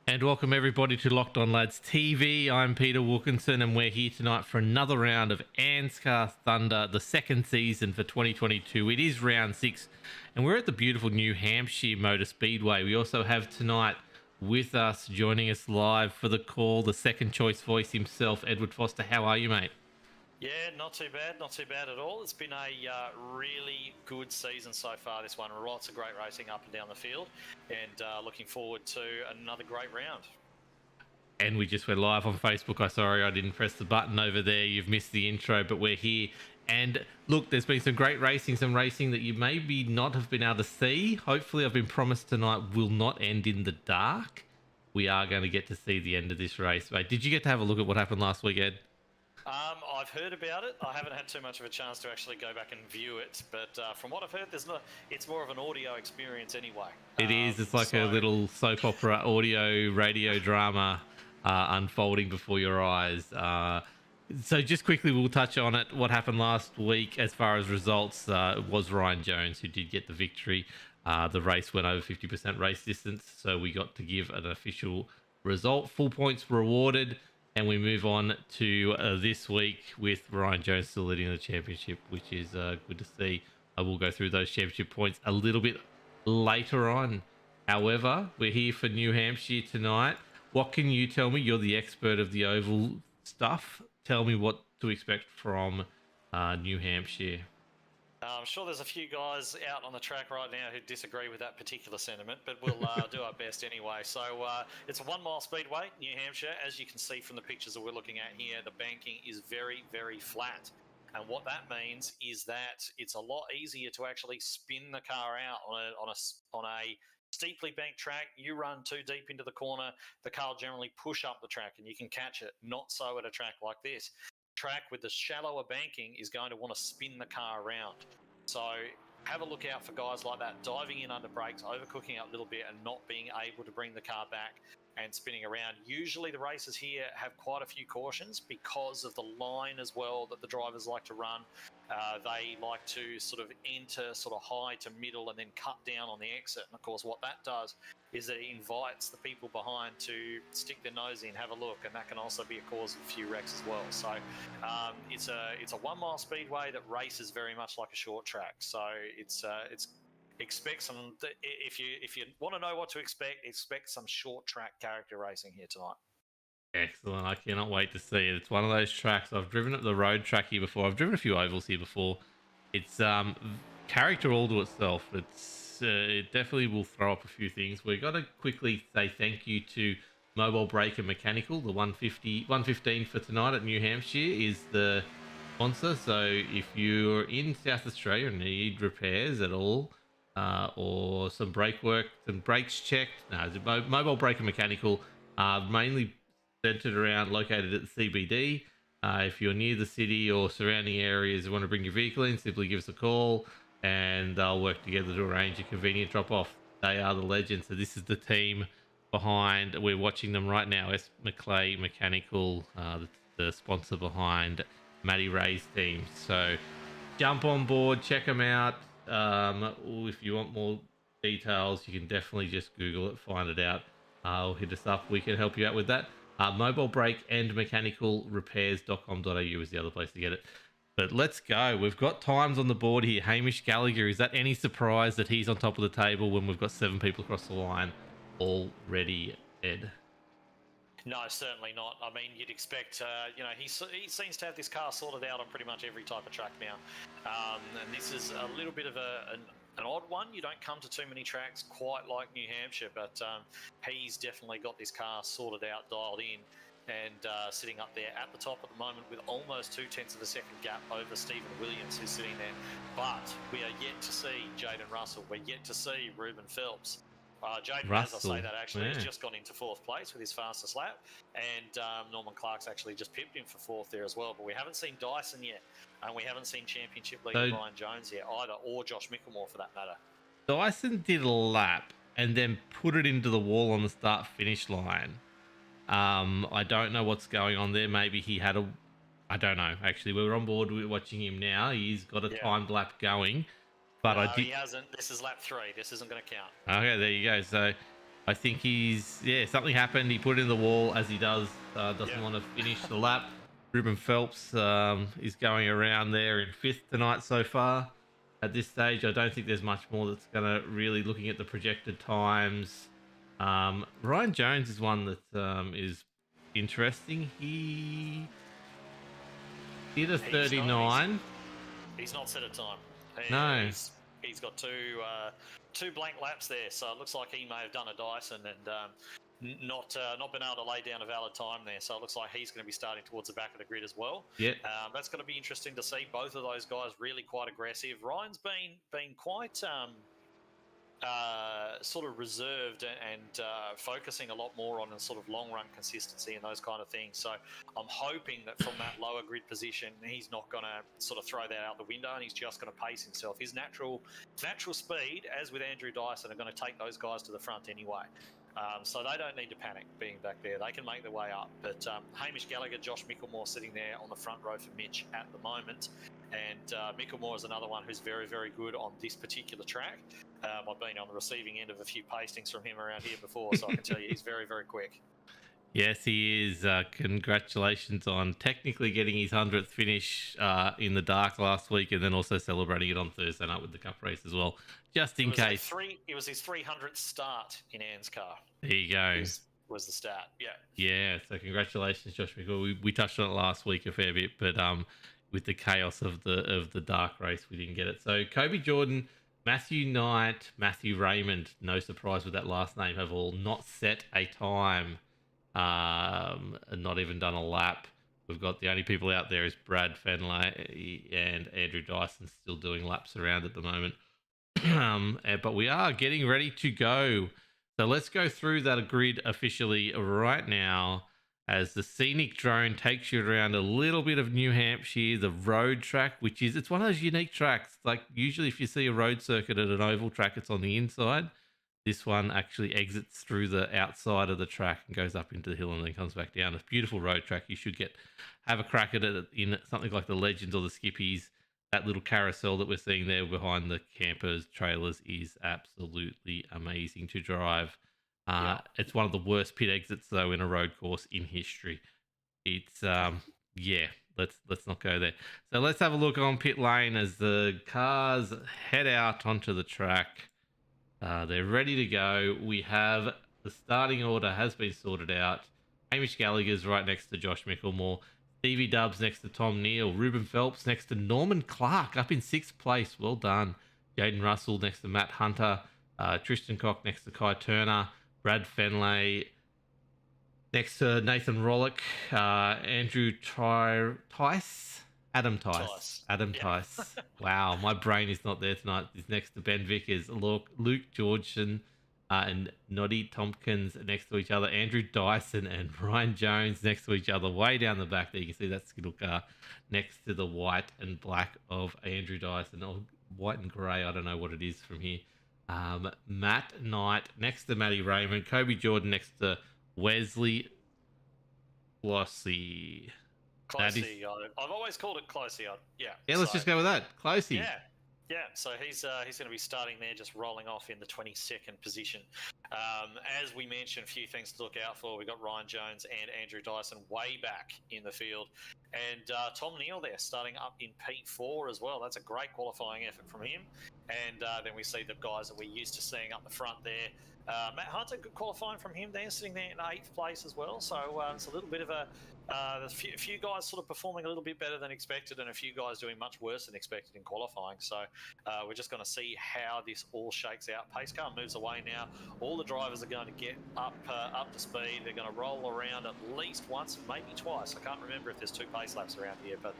And welcome everybody to Locked On Lads TV. I'm Peter Wilkinson and we're here tonight for another round of ANZCAR Thunder, the second season for 2022. It is round 6 and we're at the beautiful New Hampshire Motor Speedway. We also have tonight with us, joining us live for the call, the second choice voice himself, Edward Foster. How are you, mate? Yeah, not too bad at all. It's been a really good season so far, this one. Lots of great racing up and down the field, and looking forward to another great round. And we just went live on Facebook. I'm sorry I didn't press the button over there. You've missed the intro, but we're here. And look, there's been some great racing, some racing that you maybe not have been able to see. Hopefully, I've been promised tonight will not end in the dark. We are going to get to see the end of this race, mate. Did you get to have a look at what happened last weekend? I've heard about it. I haven't had too much of a chance to actually go back and view it, but from what I've heard, it's more of an audio experience anyway. It is. It's like a little soap opera, audio, radio drama unfolding before your eyes. So just quickly, we'll touch on it. What happened last week as far as results was Ryan Jones who did get the victory. The race went over 50% race distance, so we got to give an official result. Full points were awarded. And we move on to this week with Ryan Jones still leading the championship, which is good to see. I will go through those championship points a little bit later on. However, we're here for New Hampshire tonight. What can you tell me? You're the expert of the oval stuff. Tell me what to expect from New Hampshire. I'm sure there's a few guys out on the track right now who disagree with that particular sentiment, but we'll do our best anyway. So it's a 1 mile speedway, New Hampshire. As you can see from the pictures that we're looking at here, the banking is very, very flat. And what that means is that it's a lot easier to actually spin the car out on a steeply banked track. You run too deep into the corner, the car will generally push up the track and you can catch it. Not so at a track like this. Track with the shallower banking is going to want to spin the car around. So have a look out for guys like that diving in under brakes, overcooking out a little bit and not being able to bring the car back and spinning around. Usually the races here have quite a few cautions because of the line as well that the drivers like to run. They like to sort of enter sort of high to middle and then cut down on the exit. And of course what that does is that it invites the people behind to stick their nose in, have a look, and that can also be a cause of a few wrecks as well. So it's a 1 mile speedway that races very much like a short track. So it's expect some. If you want to know what to expect some short track character racing here tonight. Excellent. I cannot wait to see it. It's one of those tracks. I've driven at the road track here before. I've driven a few ovals here before. It's character all to itself. It definitely will throw up a few things. We've got to quickly say thank you to Mobile Break and Mechanical. The 115 for tonight at New Hampshire is the sponsor. So if you're in South Australia and need repairs at all, or some brake work, some brakes checked, Mobile Break and Mechanical are mainly centered around, located at the CBD. If you're near the city or surrounding areas and want to bring your vehicle in, simply give us a call and they'll work together to arrange a convenient drop-off. They are the legends. So this is the team behind, we're watching them right now, S. McClay Mechanical, the sponsor behind Matty Ray's team. So jump on board, check them out. If you want more details, you can definitely just Google it, find it out, or hit us up. We can help you out with that. Mobile Brake and Mechanical Repairs.com.au is the other place to get it. But let's go. We've got times on the board here. Hamish Gallagher, is that any surprise that he's on top of the table when we've got 7 people across the line already, Ed? No, certainly not. I mean, you'd expect, he seems to have this car sorted out on pretty much every type of track now. And this is a little bit of an odd one. You don't come to too many tracks quite like New Hampshire, but he's definitely got this car sorted out, dialed in, and sitting up there at the top at the moment with almost 0.2 of a second gap over Stephen Williams, who's sitting there. But we are yet to see Jaden Russell. We're yet to see Ruben Phelps. Jaden, as I say that, actually has just gone into 4th place with his fastest lap, and Norman Clark's actually just pipped him for 4th there as well. But we haven't seen Dyson yet, and we haven't seen championship leader Ryan Jones yet either, or Josh Mickelmore for that matter. Dyson did a lap and then put it into the wall on the start-finish line. I don't know what's going on there. Maybe he had I don't know. Actually, we're on board. We're watching him now. He's got a timed lap going. But no, he hasn't. This is lap 3. This isn't going to count. Okay, there you go. So I think something happened. He put it in the wall as he does. Doesn't Yeah. want to finish the lap. Ruben Phelps is going around there in 5th tonight so far. At this stage, I don't think there's much more that's going to really, looking at the projected times. Ryan Jones is one that is interesting. He did a He's not. 39. He's not set a time. No. He's got two blank laps there, so it looks like he may have done a Dyson and not been able to lay down a valid time there. So it looks like he's going to be starting towards the back of the grid as well. Yeah. That's going to be interesting to see. Both of those guys really quite aggressive. Ryan's been quite sort of reserved and focusing a lot more on a sort of long run consistency and those kind of things. So I'm hoping that from that lower grid position, he's not going to sort of throw that out the window and he's just going to pace himself. His natural speed, as with Andrew Dyson, are going to take those guys to the front anyway. So they don't need to panic being back there. They can make their way up. But Hamish Gallagher, Josh Mickelmore sitting there on the front row for Mitch at the moment. And Mickelmore is another one who's very, very good on this particular track. I've been on the receiving end of a few pastings from him around here before, so I can tell you he's very, very quick. Yes, he is. Congratulations on technically getting his 100th finish in the dark last week, and then also celebrating it on Thursday night with the Cup race as well, just in case. It was his 300th start in ANZCAR. There you go. Was the start, yeah. Yeah, so congratulations, Josh Mickle. We touched on it last week a fair bit, but with the chaos of the dark race, we didn't get it. So Kobe Jordan, Matthew Knight, Matthew Raymond, no surprise with that last name, have all not set a time. Not even done a lap. We've got the only people out there is Brad Fenley and Andrew Dyson still doing laps around at the moment. But we are getting ready to go. So let's go through that grid officially right now as the scenic drone takes you around a little bit of New Hampshire, the road track, it's one of those unique tracks. Like usually if you see a road circuit at an oval track, it's on the inside. This one actually exits through the outside of the track and goes up into the hill and then comes back down. It's a beautiful road track. You should have a crack at it in something like the Legends or the Skippies. That little carousel that we're seeing there behind the campers, trailers is absolutely amazing to drive. It's one of the worst pit exits though in a road course in history. It's let's not go there. So let's have a look on pit lane as the cars head out onto the track. They're ready to go. We have the starting order has been sorted out. Hamish Gallagher's right next to Josh Mickelmore. Stevie Dubs next to Tom Neal. Ruben Phelps next to Norman Clark up in 6th place. Well done. Jaden Russell next to Matt Hunter. Tristan Cock next to Kai Turner. Brad Fenley next to Nathan Rollick. Andrew Tice. Adam Tice. Tice. Wow, my brain is not there tonight. He's next to Ben Vickers, Luke Georgeson, and Noddy Tompkins next to each other. Andrew Dyson and Ryan Jones next to each other. Way down the back there, you can see that Skittle car next to the white and black of Andrew Dyson. Or white and grey, I don't know what it is from here. Matt Knight next to Matty Raymond. Kobe Jordan next to Wesley Glossy. Closey, I've always called it Closey. Yeah, let's just go with that. Closey. Yeah. So he's going to be starting there, just rolling off in the 22nd position. As we mentioned, a few things to look out for. We've got Ryan Jones and Andrew Dyson way back in the field, and Tom Neal there starting up in P4 as well. That's a great qualifying effort from him. And then we see the guys that we're used to seeing up the front there. Matt Hunter, good qualifying from him there, sitting there in 8th place as well. So it's a little bit of there's a few guys sort of performing a little bit better than expected and a few guys doing much worse than expected in qualifying. So we're just going to see how this all shakes out. Pace car moves away now. All the drivers are going to get up to speed. They're going to roll around at least once, maybe twice. I can't remember if there's 2 pace laps around here, but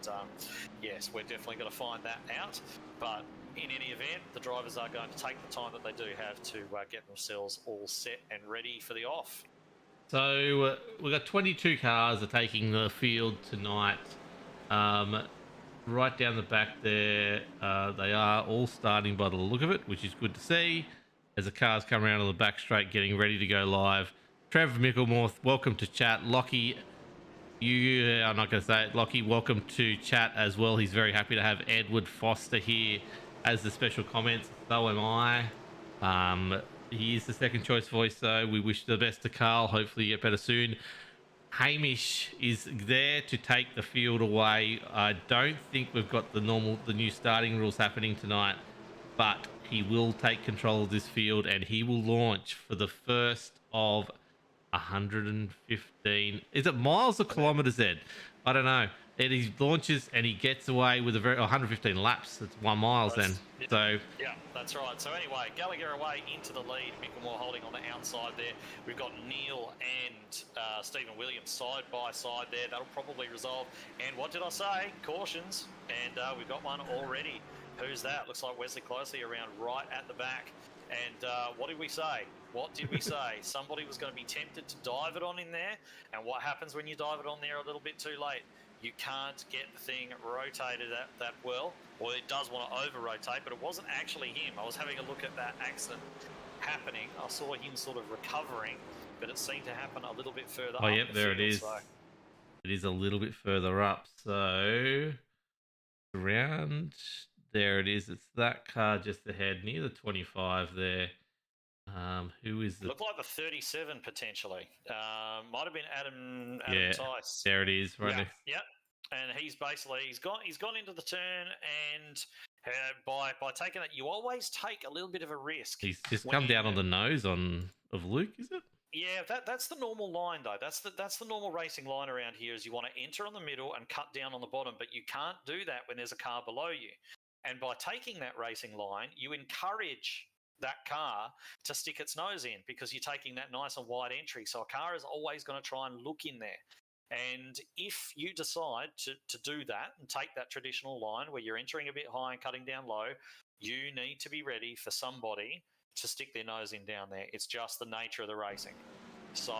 yes, we're definitely going to find that out. But in any event, the drivers are going to take the time that they do have to get themselves all set and ready for the off. So we've got 22 cars are taking the field tonight. Right down the back there, they are all starting by the look of it, which is good to see. As the cars come around on the back straight, getting ready to go live. Trevor Mickelmore, welcome to chat. Lockie, I'm not going to say it. Lockie, welcome to chat as well. He's very happy to have Edward Foster here as the special comments. So am I. He is the second choice voice, though. We wish the best to Carl. Hopefully, you get better soon. Hamish is there to take the field away. I don't think we've got the new starting rules happening tonight, but he will take control of this field and he will launch for the first of 115. Is it miles or kilometers, Ed? I don't know. And he launches and he gets away with a very 115 laps. It's 1 miles then. So yeah, that's right. So anyway, Gallagher away into the lead. Mickelmore holding on the outside there. We've got Neil and Stephen Williams side by side there. That'll probably resolve. And what did I say? Cautions. And we've got one already. Who's that? Looks like Wesley Closely around right at the back. And what did we say? What did we say? Somebody was going to be tempted to dive it on in there. And what happens when you dive it on there a little bit too late? You can't get the thing rotated that well. Well, it does want to over-rotate, but it wasn't actually him. I was having a look at that accident happening. I saw him sort of recovering, but it seemed to happen a little bit further up. Oh, yep, there it is. So. It is a little bit further up. So, around there it is. It's that car just ahead, near the 25 there. Who is the... Looked like the 37 potentially. Might have been Adam Tice. There it is, right next. Yep. And he's basically he's gone into the turn, and by taking it, you always take a little bit of a risk. He's just come down on the nose of Luke, is it? Yeah, that's the normal line though. That's the normal racing line around here. Is you want to enter on the middle and cut down on the bottom, but you can't do that when there's a car below you. And by taking that racing line, you encourage that car to stick its nose in because you're taking that nice and wide entry. So a car is always going to try and look in there. And if you decide to do that and take that traditional line where you're entering a bit high and cutting down low, you need to be ready for somebody to stick their nose in down there. It's just the nature of the racing. So,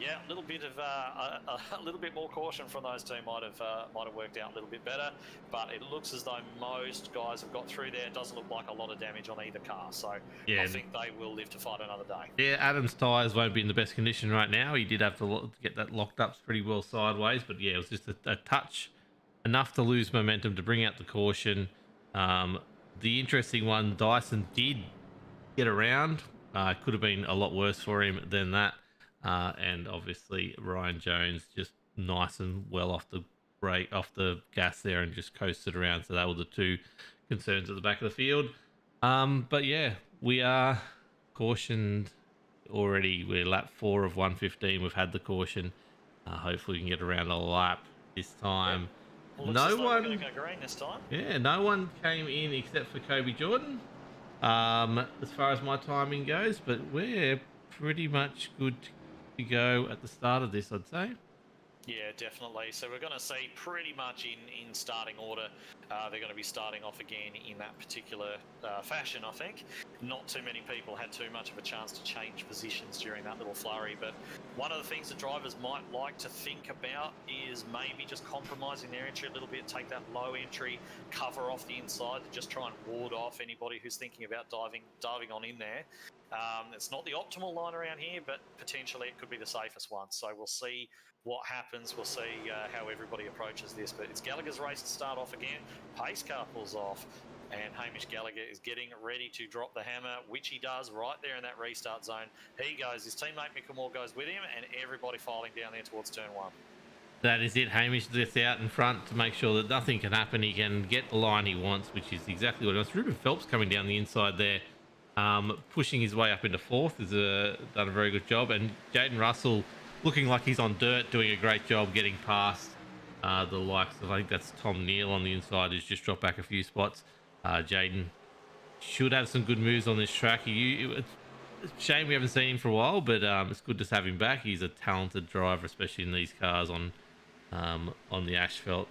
yeah, a little bit of a little bit more caution from those two might have worked out a little bit better. But it looks as though most guys have got through there. It doesn't look like a lot of damage on either car. So yeah, I think they will live to fight another day. Yeah, Adam's tyres won't be in the best condition right now. He did have to get that locked up pretty well sideways. But yeah, it was just a touch enough to lose momentum to bring out the caution. The interesting one, Dyson did get around. Could have been a lot worse for him than that. And obviously Ryan Jones just nice and well off the gas there and just coasted around. So that were the two concerns at the back of the field. But yeah, we are cautioned already. We're lap 4 of 115. We've had the caution. Hopefully we can get around a lap this time. Yeah. Well, no one going to go green this time. Yeah, no one came in except for Kobe Jordan. As far as my timing goes, but we're pretty much good to go at the start of this, I'd say. Yeah, definitely. So we're going to see pretty much in starting order. They're going to be starting off again in that particular fashion, I think. Not too many people had too much of a chance to change positions during that little flurry, but one of the things that drivers might like to think about is maybe just compromising their entry a little bit, take that low entry, cover off the inside to just try and ward off anybody who's thinking about diving on in there. It's not the optimal line around here, but potentially it could be the safest one. So we'll see what happens. We'll see how everybody approaches this. But it's Gallagher's race to start off again. Pace car pulls off, and Hamish Gallagher is getting ready to drop the hammer, which he does right there in that restart zone. He goes, his teammate Mickelmore goes with him, and everybody filing down there towards turn 1. That is it. Hamish gets out in front to make sure that nothing can happen. He can get the line he wants, which is exactly what he wants. Ruben Phelps coming down the inside there. Pushing his way up into 4th has done a very good job, and Jaden Russell looking like he's on dirt, doing a great job getting past the likes of, I think that's Tom Neal on the inside, who's just dropped back a few spots. Jaden should have some good moves on this track. It's a shame we haven't seen him for a while, but it's good to have him back. He's a talented driver, especially in these cars on the asphalt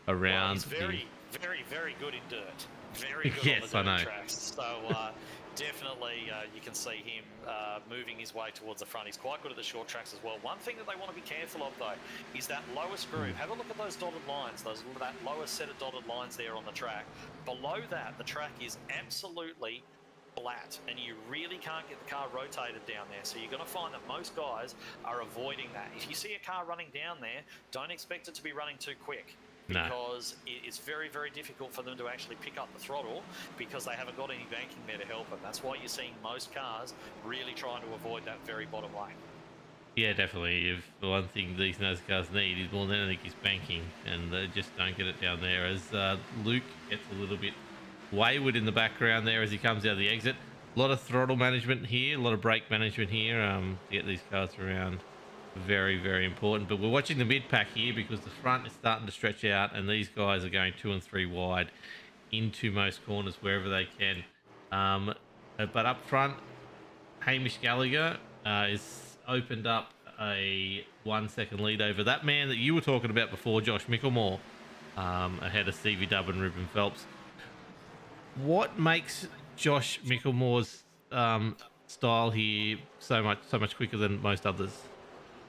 around. Well, he's very, very good in dirt. Very good yes, on the dirt tracks. So definitely you can see him moving his way towards the front. He's quite good at the short tracks as well. One thing that they want to be careful of, though, is that lowest groove. Have a look at those dotted lines, that lowest set of dotted lines there on the track. Below that, the track is absolutely flat, and you really can't get the car rotated down there. So you're going to find that most guys are avoiding that. If you see a car running down there, don't expect it to be running too quick. No. because it's very, very difficult for them to actually pick up the throttle because they haven't got any banking there to help them. That's why you're seeing most cars really trying to avoid that very bottom lane. Yeah, definitely. If the one thing these NASCARs need is more than anything is banking, and they just don't get it down there. As Luke gets a little bit wayward in the background there as he comes out of the exit. A lot of throttle management here, a lot of brake management here to get these cars around. Very, very important. But we're watching the mid pack here because the front is starting to stretch out, and these guys are going 2 and 3 wide into most corners wherever they can. But up front, Hamish Gallagher is opened up a 1 second lead over that man that you were talking about before, Josh Micklemore, ahead of Stevie Dubb and Ruben Phelps. What makes Josh Micklemore's style here so much quicker than most others?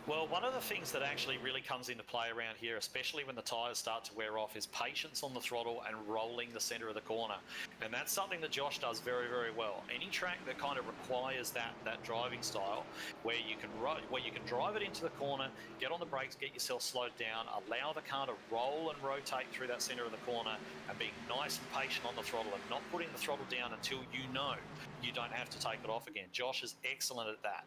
Well, one of the things that actually really comes into play around here, especially when the tyres start to wear off, is patience on the throttle and rolling the centre of the corner. And that's something that Josh does very, very well. Any track that kind of requires that driving style, where you can drive it into the corner, get on the brakes, get yourself slowed down, allow the car to roll and rotate through that centre of the corner, and being nice and patient on the throttle and not putting the throttle down until you know you don't have to take it off again. Josh is excellent at that.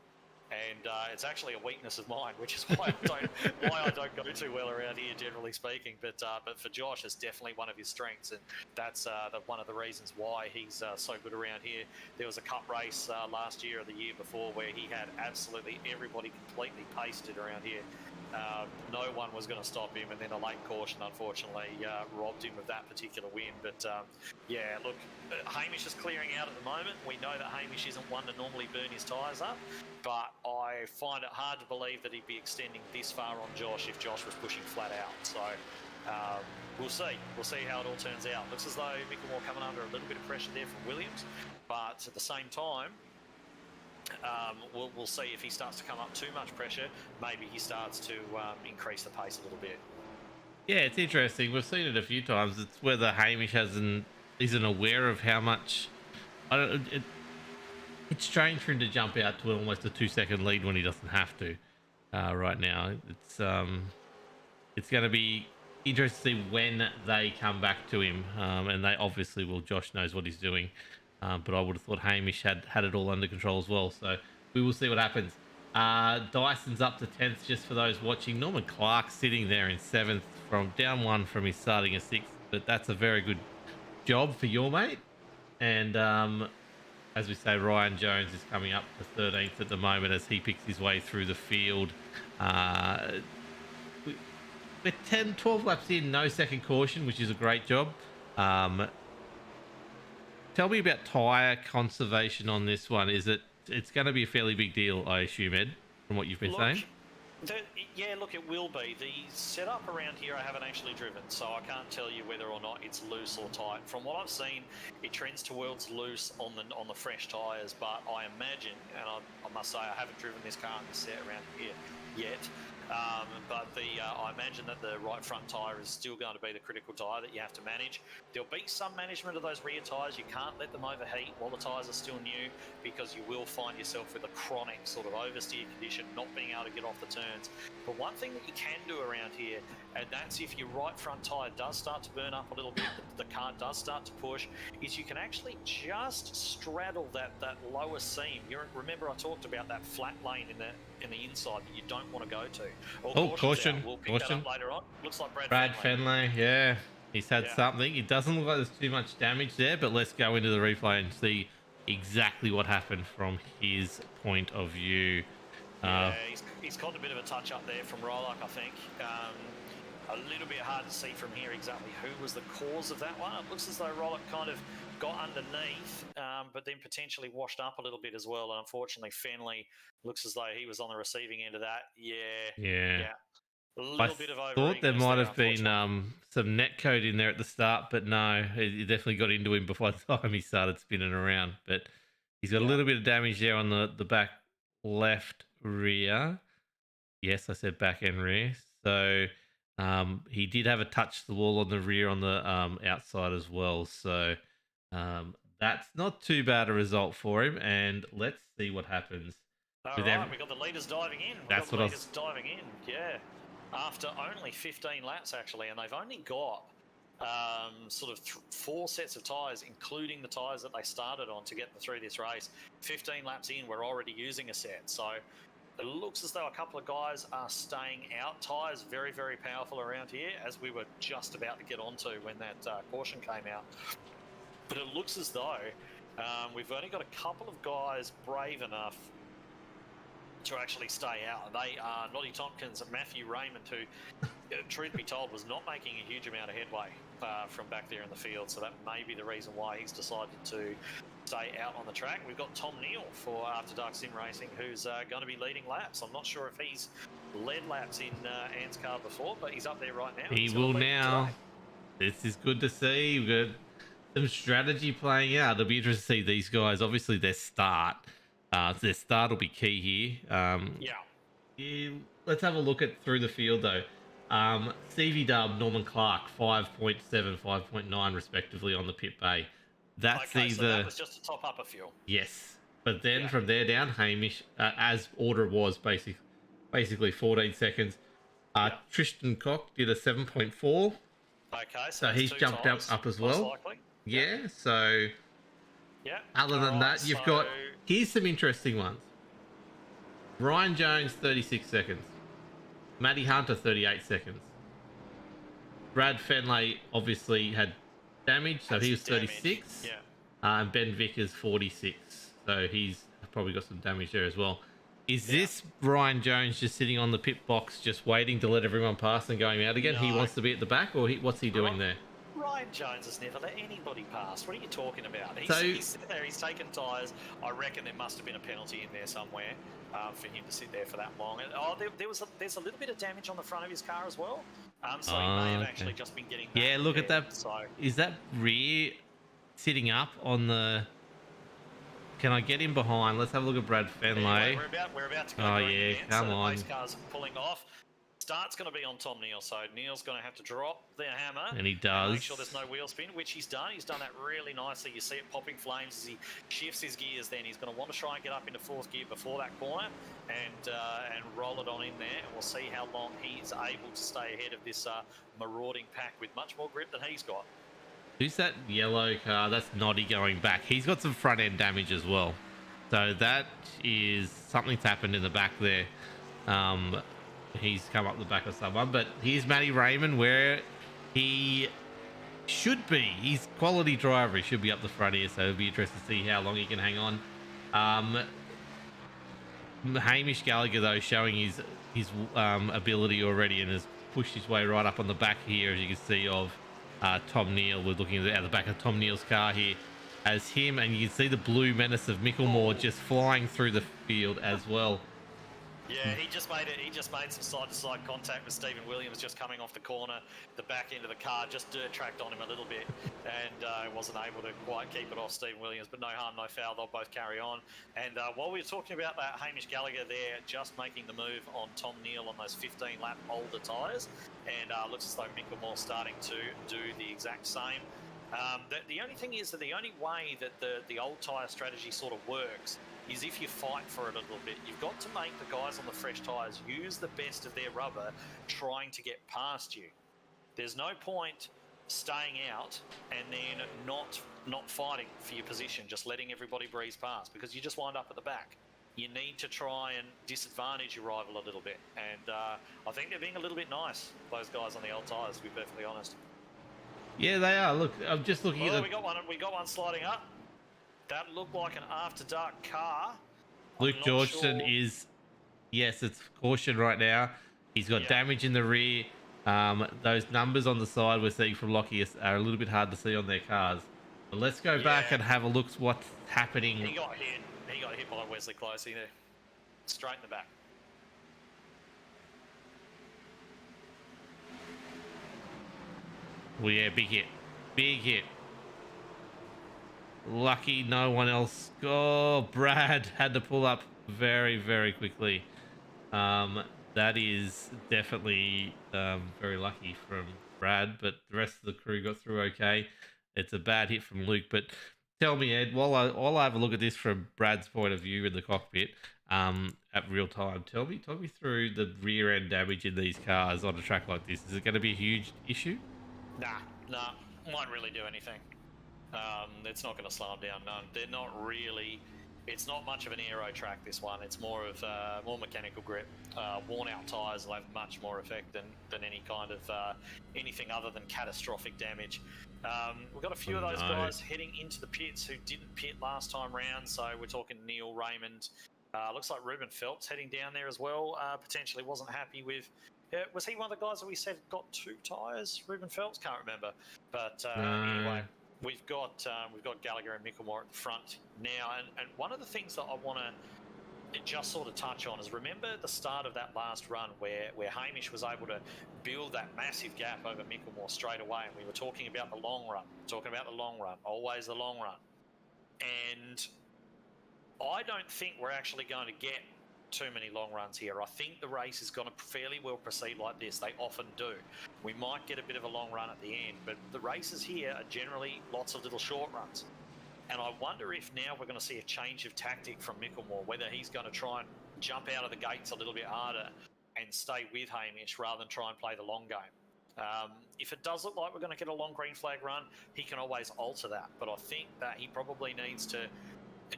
And it's actually a weakness of mine, which is why I don't go too well around here, generally speaking. But for Josh, it's definitely one of his strengths, and that's one of the reasons why he's so good around here. There was a cup race last year or the year before where he had absolutely everybody completely pasted around here. No one was going to stop him, and then a late caution, unfortunately, robbed him of that particular win. But yeah, look, Hamish is clearing out at the moment. We know that Hamish isn't one to normally burn his tyres up, but I find it hard to believe that he'd be extending this far on Josh if Josh was pushing flat out. So we'll see. We'll see how it all turns out. Looks as though Micklemore coming under a little bit of pressure there from Williams, but at the same time, we'll see if he starts to come up too much pressure. Maybe he starts to increase the pace a little bit. Yeah, it's interesting. We've seen it a few times. It's whether Hamish isn't aware of how much. It's strange for him to jump out to almost a 2 second lead when he doesn't have to. Right now, it's going to be interesting to see when they come back to him, and they obviously will. Josh knows what he's doing. But I would have thought Hamish had it all under control as well. So we will see what happens. Dyson's up to 10th just for those watching. Norman Clark sitting there in 7th from down 1 from his starting a 6th. But that's a very good job for your mate. And as we say, Ryan Jones is coming up to 13th at the moment as he picks his way through the field. We're 12 laps in, no second caution, which is a great job. Tell me about tyre conservation on this one. It's going to be a fairly big deal, I assume, Ed, from what you've been saying? Yeah, look, it will be. The setup around here I haven't actually driven, so I can't tell you whether or not it's loose or tight. From what I've seen, it trends towards loose on the fresh tyres, but I imagine, and I must say I haven't driven this car in the set around here yet, but I imagine that the right front tyre is still going to be the critical tyre that you have to manage. There'll be some management of those rear tyres. You can't let them overheat while the tyres are still new, because you will find yourself with a chronic sort of oversteer condition, not being able to get off the turns. But one thing that you can do around here, and that's if your right front tyre does start to burn up a little bit, the car does start to push, is you can actually just straddle that lower seam. Remember I talked about that flat lane in the inside that you don't want to go to. Caution. We'll pick that up later on. Looks like Brad Fenley, yeah. He's had something. It doesn't look like there's too much damage there, but let's go into the replay and see exactly what happened from his point of view. Yeah, he's caught a bit of a touch up there from Rolock, I think. A little bit hard to see from here exactly who was the cause of that one. It looks as though Rolock kind of got underneath, but then potentially washed up a little bit as well. And unfortunately, Fenley looks as though he was on the receiving end of that. Yeah. A little bit of over. Thought there might have been some net code in there at the start, but no, it definitely got into him before the time he started spinning around. But he's got a little bit of damage there on the back left rear. Yes, I said back and rear. So he did have a touch to the wall on the rear on the outside as well. So that's not too bad a result for him. And let's see what happens. All right, we got the leaders diving in. That's what I was diving in. Yeah. after only 15 laps actually, and they've only got sort of 4 sets of tyres, including the tyres that they started on to get them through this race. 15 laps in, we're already using a set. So it looks as though a couple of guys are staying out. Tyres very, very powerful around here, as we were just about to get onto when that caution came out. But it looks as though we've only got a couple of guys brave enough to actually stay out. They are Noddy Tompkins and Matthew Raymond, who, truth be told, was not making a huge amount of headway from back there in the field. So that may be the reason why he's decided to stay out on the track. We've got Tom Neal for After Dark Sim Racing, who's going to be leading laps. I'm not sure if he's led laps in ANZCAR before, but he's up there right now. He will now. This is good to see. We've got some strategy playing out. It'll be interesting to see these guys. Obviously, their start will be key here. Yeah. Let's have a look at through the field though. CV Dub, Norman Clark, 5.7, 5.9 respectively on the pit bay. That's okay, either. So that was just to top up a fuel. Yes, but then from there down, Hamish, as order was basically 14 seconds. Tristan Cock did a 7.4. Okay, so he's jumped up as well. Yeah, so other than that, you've got, here's some interesting ones. Ryan Jones, 36 seconds. Matty Hunter, 38 seconds. Brad Fenley obviously had damage, so he was 36. Yeah. And Ben Vickers, 46. So he's probably got some damage there as well. Is this Ryan Jones just sitting on the pit box, just waiting to let everyone pass and going out again? No. He wants to be at the back, or what's he doing there? Ryan Jones has never let anybody pass. What are you talking about? He's sitting there, he's taken tyres. I reckon there must have been a penalty in there somewhere for him to sit there for that long. And, there's a little bit of damage on the front of his car as well. So he may have actually just been getting... Yeah, look at that. So, is that rear sitting up on the... Can I get him behind? Let's have a look at Brad Fenley. Yeah, we're about to go. Oh yeah, come on. The pace car's pulling off. Start's going to be on Tom Neal, so Neal's going to have to drop the hammer. And he does. Make sure there's no wheel spin, which he's done. He's done that really nicely. You see it popping flames as he shifts his gears. Then he's going to want to try and get up into 4th gear before that corner and roll it on in there. And we'll see how long he's able to stay ahead of this marauding pack with much more grip than he's got. Who's that yellow car? That's Noddy going back. He's got some front end damage as well. So that is something's happened in the back there. He's come up the back of someone. But here's Matty Raymond where he should be. He's quality driver. He should be up the front here. So it'll be interesting to see how long he can hang on. Hamish Gallagher though showing his ability already and has pushed his way right up on the back here, as you can see, of Tom Neal. We're looking at the back of Tom Neal's car here as him, and you can see the blue menace of Micklemore just flying through the field as well. Yeah, he just made some side-to-side contact with Stephen Williams just coming off the corner. The back end of the car just dirt tracked on him a little bit and wasn't able to quite keep it off Stephen Williams, but no harm, no foul. They'll both carry on. And while we were talking about that, Hamish Gallagher there just making the move on Tom Neal on those 15-lap older tyres, and looks as though Micklemore's starting to do the exact same. The only thing is that the only way that the old tyre strategy sort of works is if you fight for it a little bit. You've got to make the guys on the fresh tyres use the best of their rubber trying to get past you. There's no point staying out and then not fighting for your position, just letting everybody breeze past, because you just wind up at the back. You need to try and disadvantage your rival a little bit. And I think they're being a little bit nice, those guys on the old tyres, to be perfectly honest. Yeah, they are. Look, I'm just looking at the... We got one sliding up. That looked like an After Dark car. Luke Georgeson is... Yes, it's caution right now. He's got damage in the rear. Those numbers on the side we're seeing from Lockie are a little bit hard to see on their cars. But let's go back and have a look at what's happening. He got hit. He got hit by Wesley Closey there. Straight in the back. Well, yeah, big hit. Big hit. Lucky no one else. Oh, Brad had to pull up very, very quickly. That is definitely very lucky from Brad, but the rest of the crew got through okay. It's a bad hit from Luke, but tell me, Ed, while I have a look at this from Brad's point of view in the cockpit, at real time. Talk me through the rear end damage in these cars on a track like this. Is it going to be a huge issue? Nah, won't really do anything. It's not going to slow them down. No, they're not really. It's not much of an aero track. This one. It's more of more mechanical grip. Worn out tyres will have much more effect than any kind of anything other than catastrophic damage. We've got a few of those guys heading into the pits who didn't pit last time round. So we're talking Neil Raymond. Looks like Ruben Phelps heading down there as well. Potentially wasn't happy with. Was he one of the guys that we said got 2 tyres? Ruben Phelps, can't remember. But anyway, we've got Gallagher and Micklemore at the front now, and one of the things that I want to just sort of touch on is remember the start of that last run where Hamish was able to build that massive gap over Micklemore straight away, and we were talking about the long run, always the long run, and I don't think we're actually going to get too many long runs here. I think the race is going to fairly well proceed like this. They often do. We might get a bit of a long run at the end, but the races here are generally lots of little short runs. And I wonder if now we're going to see a change of tactic from Micklemore, whether he's going to try and jump out of the gates a little bit harder and stay with Hamish rather than try and play the long game. If it does look like we're going to get a long green flag run, he can always alter that. But I think that he probably needs to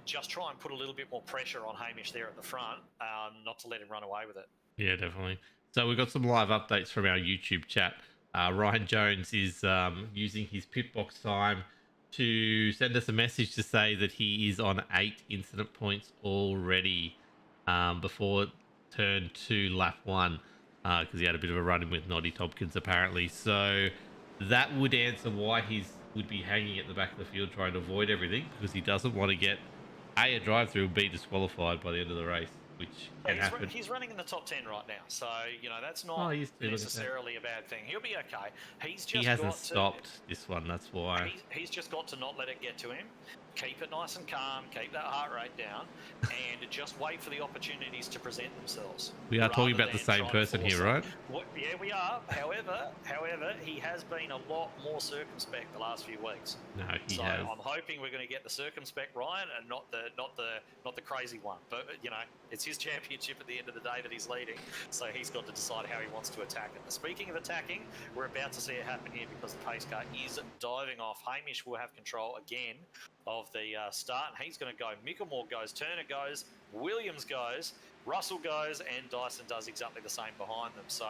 just try and put a little bit more pressure on Hamish there at the front, not to let him run away with it. Yeah, definitely. So we've got some live updates from our YouTube chat. Ryan Jones is using his pitbox time to send us a message to say that he is on 8 incident points already before turn 2, lap 1, because he had a bit of a run-in with Noddy Tompkins apparently. So that would answer why he would be hanging at the back of the field trying to avoid everything, because he doesn't want to get a drive-through and B disqualified by the end of the race, which can happen. He's running in the top 10 right now, so that's not necessarily a bad thing. He'll be okay. He hasn't stopped this one, that's why. He's just got to not let it get to him. Keep it nice and calm, keep that heart rate down, and just wait for the opportunities to present themselves. We are talking about the same person here, right? Yeah, we are. However, he has been a lot more circumspect the last few weeks. No, he has. I'm hoping we're going to get the circumspect Ryan and not the crazy one. But it's his championship at the end of the day that he's leading, so he's got to decide how he wants to attack it. Speaking of attacking, we're about to see it happen here because the pace car is diving off. Hamish will have control again of the start, and he's going to go. Micklemore goes, Turner goes, Williams goes, Russell goes, and Dyson does exactly the same behind them. So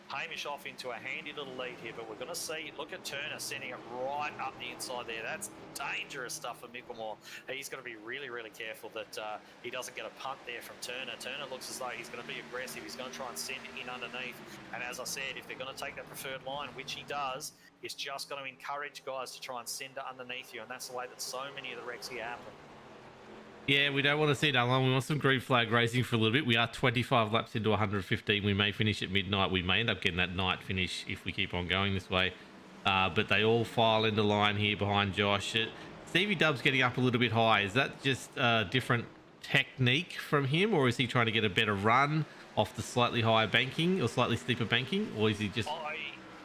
Hamish off into a handy little lead here, but we're going to see, look at Turner sending it right up the inside there. That's dangerous stuff for Micklemore. He's going to be really, really careful that he doesn't get a punt there from Turner. Turner looks as though he's going to be aggressive. He's going to try and send it in underneath. And as I said, if they're going to take that preferred line, which he does, it's just going to encourage guys to try and send it underneath you. And that's the way that so many of the wrecks here happen. Yeah, we don't want to see that long. We want some green flag racing for a little bit. We are 25 laps into 115. We may finish at midnight. We may end up getting that night finish if we keep on going this way. But they all file into line here behind Josh. Stevie Dub's getting up a little bit high. Is that just a different technique from him, or is he trying to get a better run off the slightly higher banking or slightly steeper banking, or is he just...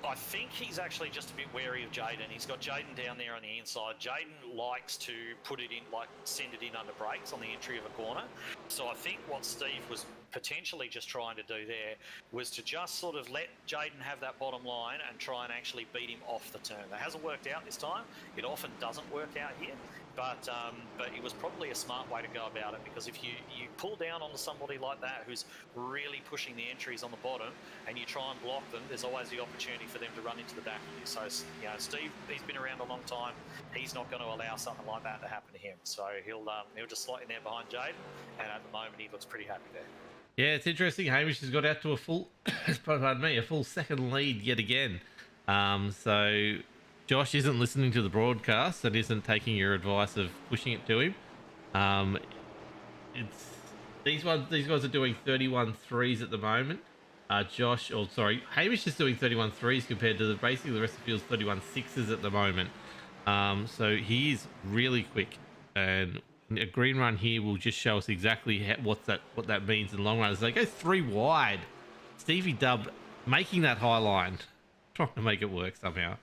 I think he's actually just a bit wary of Jaden. He's got Jaden down there on the inside. Jaden likes to put it in, send it in under brakes on the entry of a corner. So I think what Steve was potentially just trying to do there was to just sort of let Jaden have that bottom line and try and actually beat him off the turn. That hasn't worked out this time. It often doesn't work out here. But it was probably a smart way to go about it, because if you pull down onto somebody like that who's really pushing the entries on the bottom and you try and block them, there's always the opportunity for them to run into the back of you. So, Steve, he's been around a long time. He's not going to allow something like that to happen to him. So he'll just slot in there behind Jaden, and at the moment he looks pretty happy there. Yeah, it's interesting. Hamish has got out to a full second lead yet again. So Josh isn't listening to the broadcast and isn't taking your advice of pushing it to him. These guys are doing 31.3s at the moment. Hamish is doing 31.3s compared to basically the rest of the field's 31.6s at the moment. So he is really quick, and a green run here will just show us exactly what that means in the long run. As they go 3 wide, Stevie Dub making that high line, trying to make it work somehow.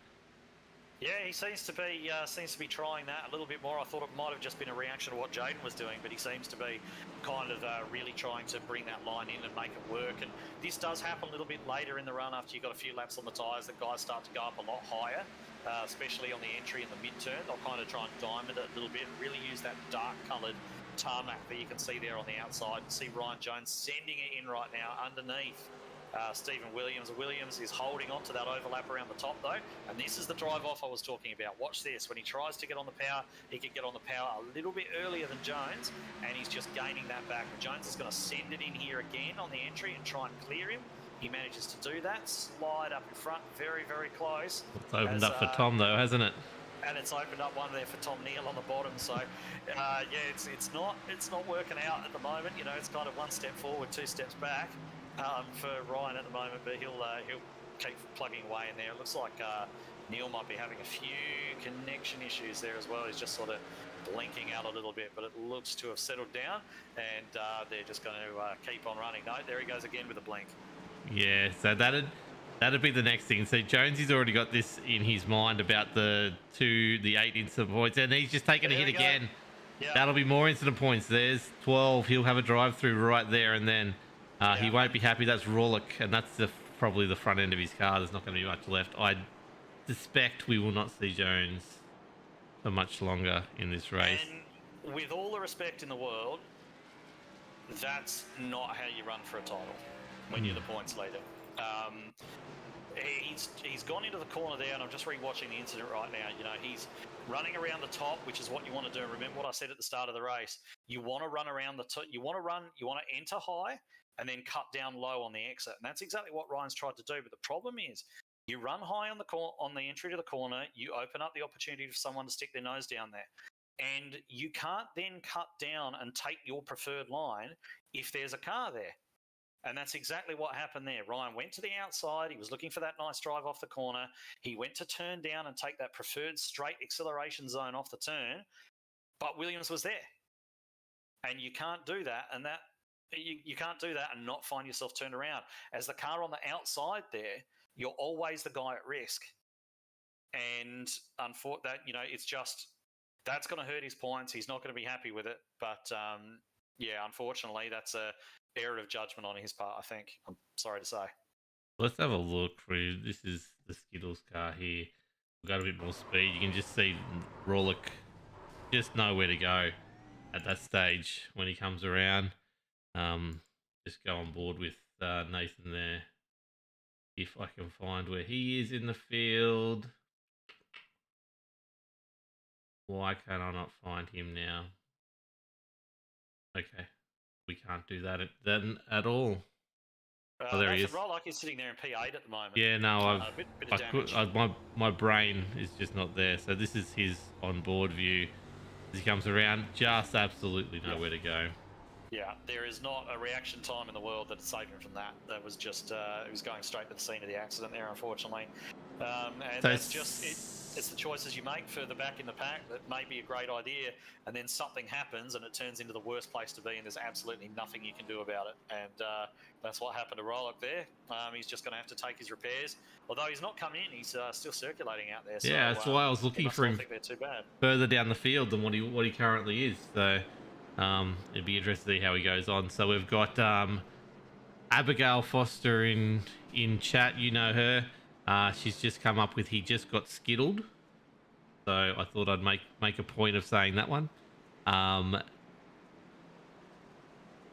Yeah, he seems to be trying that a little bit more. I thought it might have just been a reaction to what Jaden was doing, but he seems to be kind of really trying to bring that line in and make it work. And this does happen a little bit later in the run after you've got a few laps on the tyres. That guys start to go up a lot higher, especially on the entry and the mid-turn. They'll kind of try and diamond it a little bit, really use that dark-coloured tarmac that you can see there on the outside. See Ryan Jones sending it in right now underneath Stephen Williams. Williams is holding on to that overlap around the top though, and this is the drive off I was talking about. Watch this. When he tries to get on the power, he can get on the power a little bit earlier than Jones, and he's just gaining that back. Jones is going to send it in here again on the entry and try and clear him. He manages to do that. Slide up in front, very, very close. It's opened up for Tom though, hasn't it? And it's opened up one there for Tom Neal on the bottom. So, yeah, it's not working out at the moment. You know, it's kind of one step forward, two steps back for Ryan at the moment. But he'll keep plugging away in there. It looks like Neal might be having a few connection issues there as well. He's just sort of blinking out a little bit, but it looks to have settled down, and they're just going to keep on running. No, there he goes again with a blink. Yeah, so that'd be the next thing. So Jonesy's already got this in his mind about the 8 incident points, and he's just taken a hit again. Yep. That'll be more incident points. There's 12. He'll have a drive through right there, and then he won't be happy. That's Rawlick, and that's probably the front end of his car. There's not going to be much left. I suspect we will not see Jones for much longer in this race. And with all the respect in the world, that's not how you run for a title when you're the points leader. He's gone into the corner there, and I'm just rewatching the incident right now. You know, he's running around the top, which is what you want to do. Remember what I said at the start of the race. You want to run around the top. You want to enter high and then cut down low on the exit. And that's exactly what Ryan's tried to do. But the problem is, you run high on the entry to the corner, you open up the opportunity for someone to stick their nose down there. And you can't then cut down and take your preferred line if there's a car there. And that's exactly what happened there. Ryan went to the outside. He was looking for that nice drive off the corner. He went to turn down and take that preferred straight acceleration zone off the turn, but Williams was there. And you can't do that, and you can't do that and not find yourself turned around. As the car on the outside there, you're always the guy at risk. And it's just, that's going to hurt his points. He's not going to be happy with it. But yeah, unfortunately, that's a error of judgment on his part, I think. I'm sorry to say. Let's have a look through. This is the Skittles car here. We've got a bit more speed. You can just see Rawlick just know where to go at that stage when he comes around. Just go on board with Nathan there. If I can find where he is in the field. Why can I not find him now? Okay. We can't do that then at all. Oh, there he is. Rawlick is sitting there in P8 at the moment. Yeah, no, my brain is just not there. So this is his onboard view as he comes around. Just absolutely nowhere to go. Yeah, there is not a reaction time in the world that saved him from that. That was just, it was going straight to the scene of the accident there, unfortunately. And so that's just, it's the choices you make further back in the pack that may be a great idea, and then something happens and it turns into the worst place to be, and there's absolutely nothing you can do about it. And that's what happened to Rawlick there. He's just going to have to take his repairs. Although he's not come in, he's still circulating out there. So, yeah, that's why I was looking for him further down the field than what he currently is. So it'd be interesting to see how he goes on. So we've got Abigail Foster in chat. You know her. She's just come up with he just got skittled. So I thought I'd make a point of saying that one.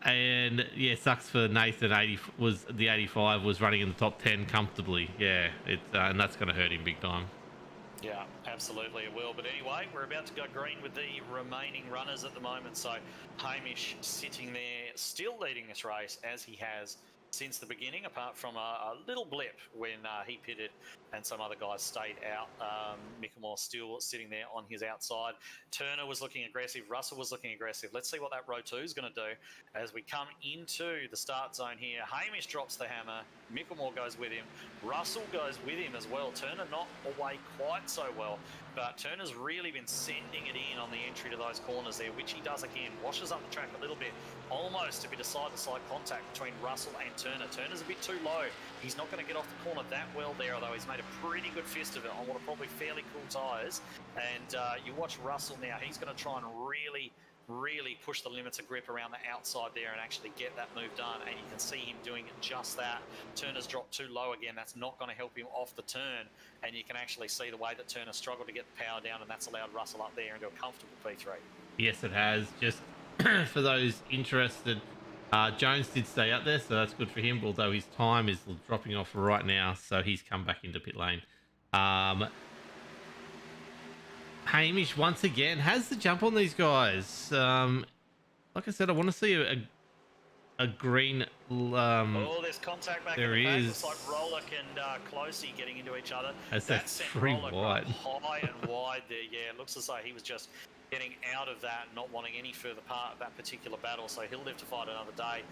And yeah, sucks for Nathan. 85 was running in the top 10 comfortably. Yeah, and that's going to hurt him big time. Yeah, absolutely it will. But anyway, we're about to go green with the remaining runners at the moment. So Hamish sitting there, still leading this race as he has since the beginning, apart from a little blip when he pitted and some other guys stayed out. Mickelmore still sitting there on his outside. Turner was looking aggressive. Russell was looking aggressive. Let's see what that row 2 is going to do as we come into the start zone here. Hamish drops the hammer. Mickelmore goes with him. Russell goes with him as well. Turner not away quite so well. but Turner's really been sending it in on the entry to those corners there, which he does again. Washes up the track a little bit, almost a bit of side-to-side contact between Russell and Turner. Turner's a bit too low. He's not going to get off the corner that well there, although he's made a pretty good fist of it on what are probably fairly cool tyres. And you watch Russell now, he's going to try and really push the limits of grip around the outside there and actually get that move done, and you can see him doing just that. Turner's dropped too low again. That's not going to help him off the turn, and you can actually see the way that Turner struggled to get the power down, and that's allowed Russell up there into a comfortable P3. Yes, it has. Just for those interested, Jones did stay up there, so that's good for him, although his time is dropping off right now, so he's come back into pit lane. Hamish once again has the jump on these guys. Like I said, I want to see a green. Oh, there's contact back there in the back. is. Looks like Rolock and Closey getting into each other. That's sent pretty Rolock wide. high and wide there. Yeah, it looks as though he was just getting out of that, not wanting any further part of that particular battle, so he'll live to fight another day.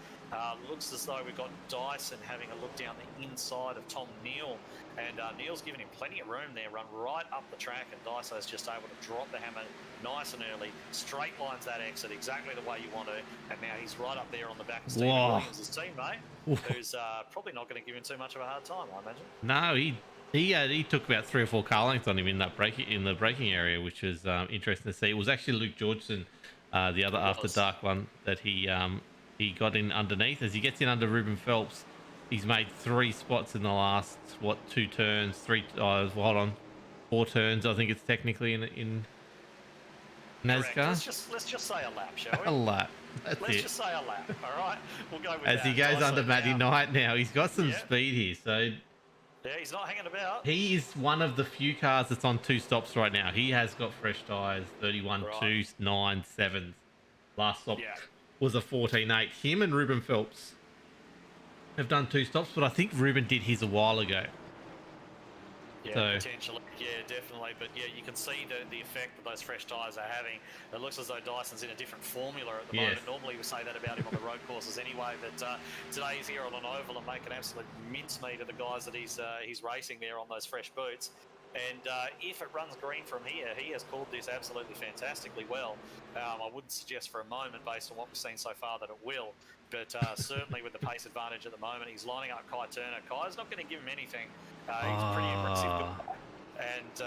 Looks as though we've got Dyson having a look down the inside of Tom Neal, and Neal's giving him plenty of room there, run right up the track, and Dyson's just able to drop the hammer nice and early, straight lines that exit exactly the way you want to, and now he's right up there on the back of Stephen Williams' teammate, who's probably not going to give him too much of a hard time, I imagine. No, he took about 3 or 4 car lengths on him in the braking area, which was interesting to see. It was actually Luke Georgeson, the other After Dark one, that he got in underneath. As he gets in under Ruben Phelps, he's made 3 spots in the last 2 turns, 4 turns. I think it's technically in NASCAR. Let's just say a lap, shall we? A lap. Let's just say a lap. All right, we'll go with as that. he goes under Matty Knight now, he's got some speed here, so. Yeah, he's not hanging about. He is one of the few cars that's on 2 stops right now. He has got fresh tyres, 31, right. 2, 9, 7. Last stop was a 14.8. Him and Ruben Phelps have done 2 stops, but I think Ruben did his a while ago. Yeah, potentially. Yeah, definitely. But yeah, you can see the effect that those fresh tyres are having. It looks as though Dyson's in a different formula at the moment. Normally we say that about him on the road courses anyway, but today he's here on an oval and making absolute mincemeat of the guys that he's racing there on those fresh boots. And if it runs green from here, he has called this absolutely fantastically well. I wouldn't suggest for a moment, based on what we've seen so far, that it will. But certainly with the pace advantage at the moment, he's lining up Kai Turner. Kai's not going to give him anything. He's pretty aggressive. And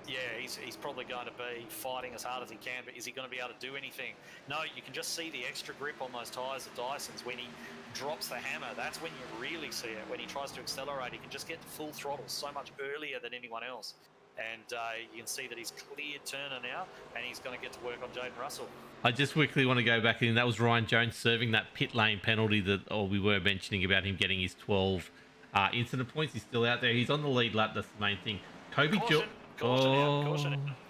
yeah, he's probably going to be fighting as hard as he can, but is he going to be able to do anything? No, you can just see the extra grip on those tyres of Dyson's. When he drops the hammer, that's when you really see it. When he tries to accelerate, he can just get to full throttle so much earlier than anyone else. And you can see that he's cleared Turner now, and he's going to get to work on Jaden Russell. I just quickly want to go back in. That was Ryan Jones serving that pit lane penalty that we were mentioning about him getting his 12 incident points. He's still out there. He's on the lead lap. That's the main thing. Caution.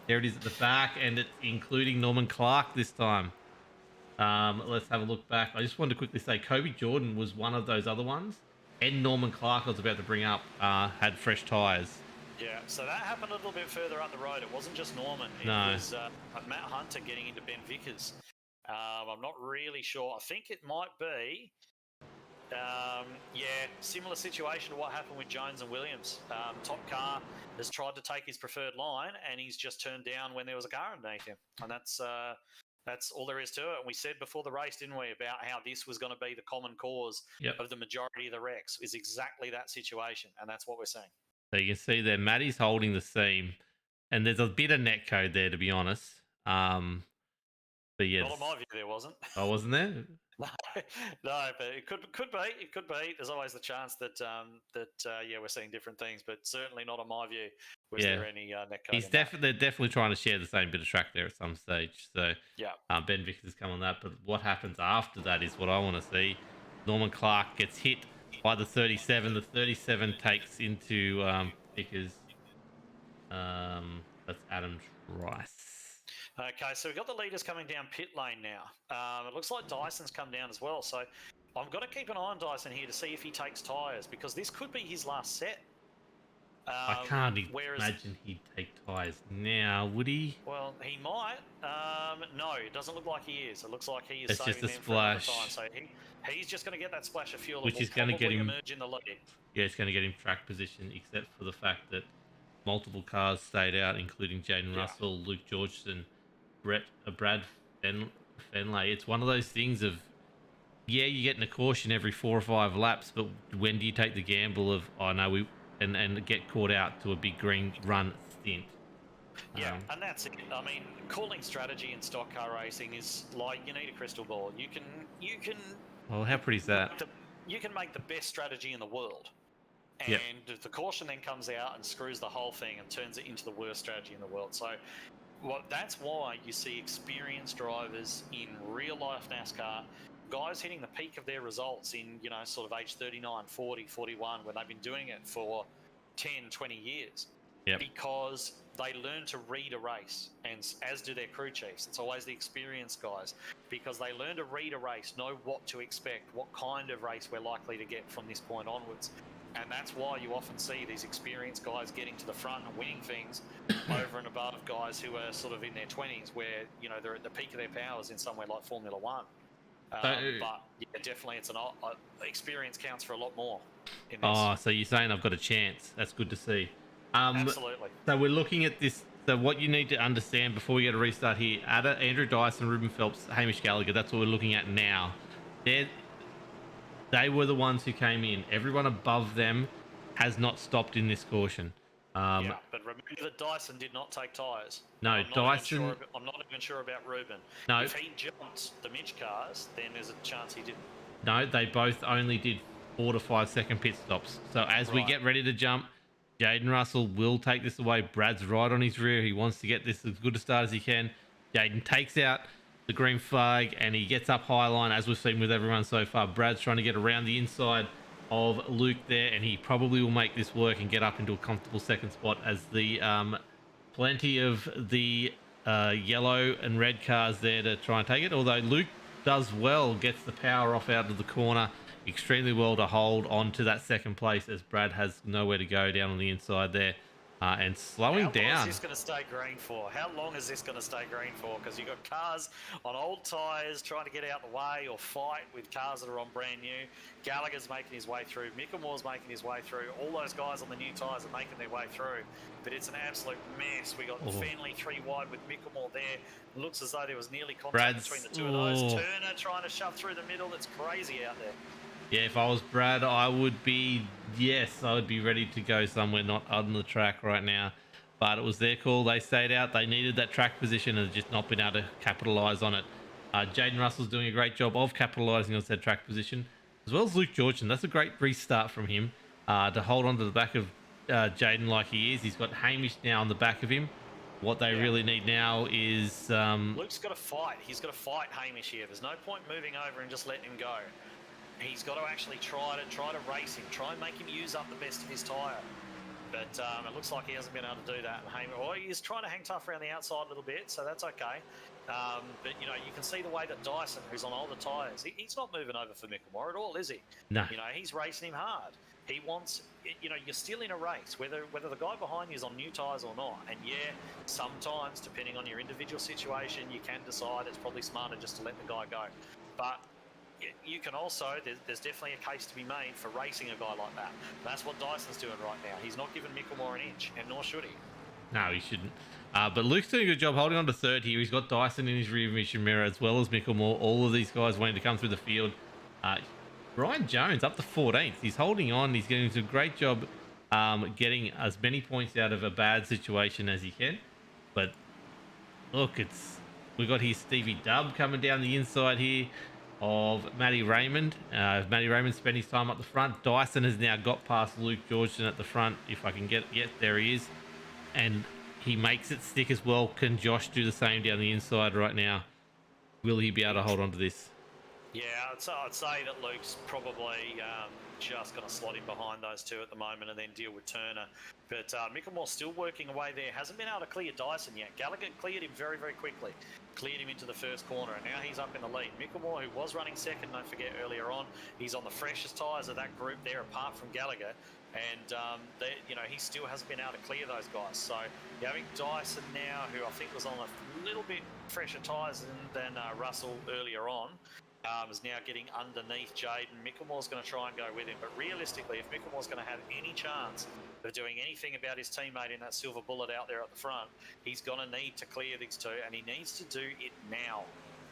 There it is at the back, and it's including Norman Clark this time. Let's have a look back. I just wanted to quickly say Kobe Jordan was one of those other ones, and Norman Clark I was about to bring up had fresh tyres. Yeah, so that happened a little bit further up the road. It wasn't just Norman. It was Matt Hunter getting into Ben Vickers. I'm not really sure. I think it might be, similar situation to what happened with Jones and Williams. Top Car has tried to take his preferred line, and he's just turned down when there was a car underneath him. And that's all there is to it. And we said before the race, didn't we, about how this was going to be the common cause of the majority of the wrecks, is exactly that situation. And that's what we're seeing. So you can see there, Matty's holding the seam, and there's a bit of net code there, to be honest. But yeah, not in my view, there wasn't. Oh, wasn't there? No, but it could be. It could be. There's always the chance that we're seeing different things, but certainly not in my view was there any net code. They're definitely trying to share the same bit of track there at some stage. So Ben Vickers has come on that, but what happens after that is what I want to see. Norman Clark gets hit by the 37. The 37 takes into Vickers. That's Adam Trice. Okay, so we've got the leaders coming down pit lane now. It looks like Dyson's come down as well, so I've got to keep an eye on Dyson here to see if he takes tyres, because this could be his last set. I can't imagine he'd take tyres now, would he? Well, he might. No, it doesn't look like he is. It looks like he is it's saving just a them splash. For another time. So he's just going to get that splash of fuel, which and is going to get him emerge in the lead. Yeah, it's going to get him track position, except for the fact that multiple cars stayed out, including Jaden Yeah. Russell, Luke Georgeson, Brad Fenley. It's one of those things of, yeah, you're getting a caution every 4 or 5 laps, but when do you take the gamble of, oh no, and get caught out to a big green run stint? Yeah, and that's it. I mean, calling strategy in stock car racing is like you need a crystal ball. You can Well, how pretty is that? you can make the best strategy in the world, Yep. and the caution then comes out and screws the whole thing and turns it into the worst strategy in the world. So, that's why you see experienced drivers in real life NASCAR, guys hitting the peak of their results in sort of age 39, 40, 41, when they've been doing it for 10, 20 years. Yep. Because they learn to read a race, and as do their crew chiefs. It's always the experienced guys, because they learn to read a race, know what to expect, what kind of race we're likely to get from this point onwards. And that's why you often see these experienced guys getting to the front and winning things over and above guys who are sort of in their 20s, where they're at the peak of their powers in somewhere like Formula One. But yeah, definitely, it's experience counts for a lot more in this. Oh, so you're saying I've got a chance? That's good to see. Absolutely. So we're looking at this. So what you need to understand before we get a restart here: Andrew Dyson, Ruben Phelps, Hamish Gallagher. That's what we're looking at now. They were the ones who came in. Everyone above them has not stopped in this caution. Yeah, but remember that Dyson did not take tyres. No, Dyson. I'm not even sure about Ruben. No. If he jumped the Mitch cars, then there's a chance he didn't. No, they both only did 4 to 5 second pit stops. So as we get ready to jump, Jaden Russell will take this away. Brad's right on his rear. He wants to get this as good a start as he can. Jaden takes out the green flag and he gets up high line, as we've seen with everyone so far. Brad's trying to get around the inside of Luke there, and he probably will make this work and get up into a comfortable second spot, as the plenty of the yellow and red cars there to try and take it. Although Luke does well, gets the power off out of the corner extremely well to hold on to that second place, as Brad has nowhere to go down on the inside there. And slowing down. How long is this going to stay green for? How long is this going to stay green for? Because you've got cars on old tyres trying to get out the way or fight with cars that are on brand new. Gallagher's making his way through. Micklemore's making his way through. All those guys on the new tyres are making their way through. But it's an absolute mess. We got Fenley 3 wide with Micklemore there. Looks as though there was nearly contact between the two of those. Turner trying to shove through the middle. It's crazy out there. Yeah, if I was Brad, I would be ready to go somewhere not on the track right now. But it was their call. They stayed out. They needed that track position and just not been able to capitalise on it. Jaden Russell's doing a great job of capitalising on that track position, as well as Luke Georgeson. That's a great restart from him to hold on to the back of Jaden like he is. He's got Hamish now on the back of him. What they really need now is... Luke's got to fight. He's got to fight Hamish here. There's no point moving over and just letting him go. He's got to actually try to race him, try and make him use up the best of his tyre. But it looks like he hasn't been able to do that. And he's trying to hang tough around the outside a little bit, so that's okay. But you can see the way that Dyson, who's on older tyres, he's not moving over for Micklemore at all, is he? No. He's racing him hard. He wants, you're still in a race, whether the guy behind you is on new tyres or not. And yeah, sometimes, depending on your individual situation, you can decide it's probably smarter just to let the guy go. But you can also, there's definitely a case to be made for racing a guy like that. That's what Dyson's doing right now. He's not giving Micklemore an inch, and nor should he. No, he shouldn't. But Luke's doing a good job holding on to third here. He's got Dyson in his rear vision mirror, as well as Micklemore. All of these guys wanting to come through the field. Ryan Jones up to 14th. He's holding on. He's doing a great job getting as many points out of a bad situation as he can. But look, we got here Stevie Dubb coming down the inside here of Matty Raymond. Matty Raymond spent his time up the front. Dyson has now got past Luke Georgeson at the front. If I can there he is. And he makes it stick as well. Can Josh do the same down the inside right now? Will he be able to hold on to this? Yeah, I'd say that Luke's probably just going to slot in behind those two at the moment and then deal with Turner. But Micklemore's still working away there. Hasn't been able to clear Dyson yet. Gallagher cleared him very, very quickly. Cleared him into the first corner, and now he's up in the lead. Micklemore, who was running second, don't forget earlier on, he's on the freshest tyres of that group there, apart from Gallagher. And he still hasn't been able to clear those guys. So you're having Dyson now, who I think was on a little bit fresher tyres than Russell earlier on. is now getting underneath Jaden. Micklemore's going to try and go with him, but realistically, if Micklemore's going to have any chance of doing anything about his teammate in that silver bullet out there at the front, he's going to need to clear these two, and he needs to do it now.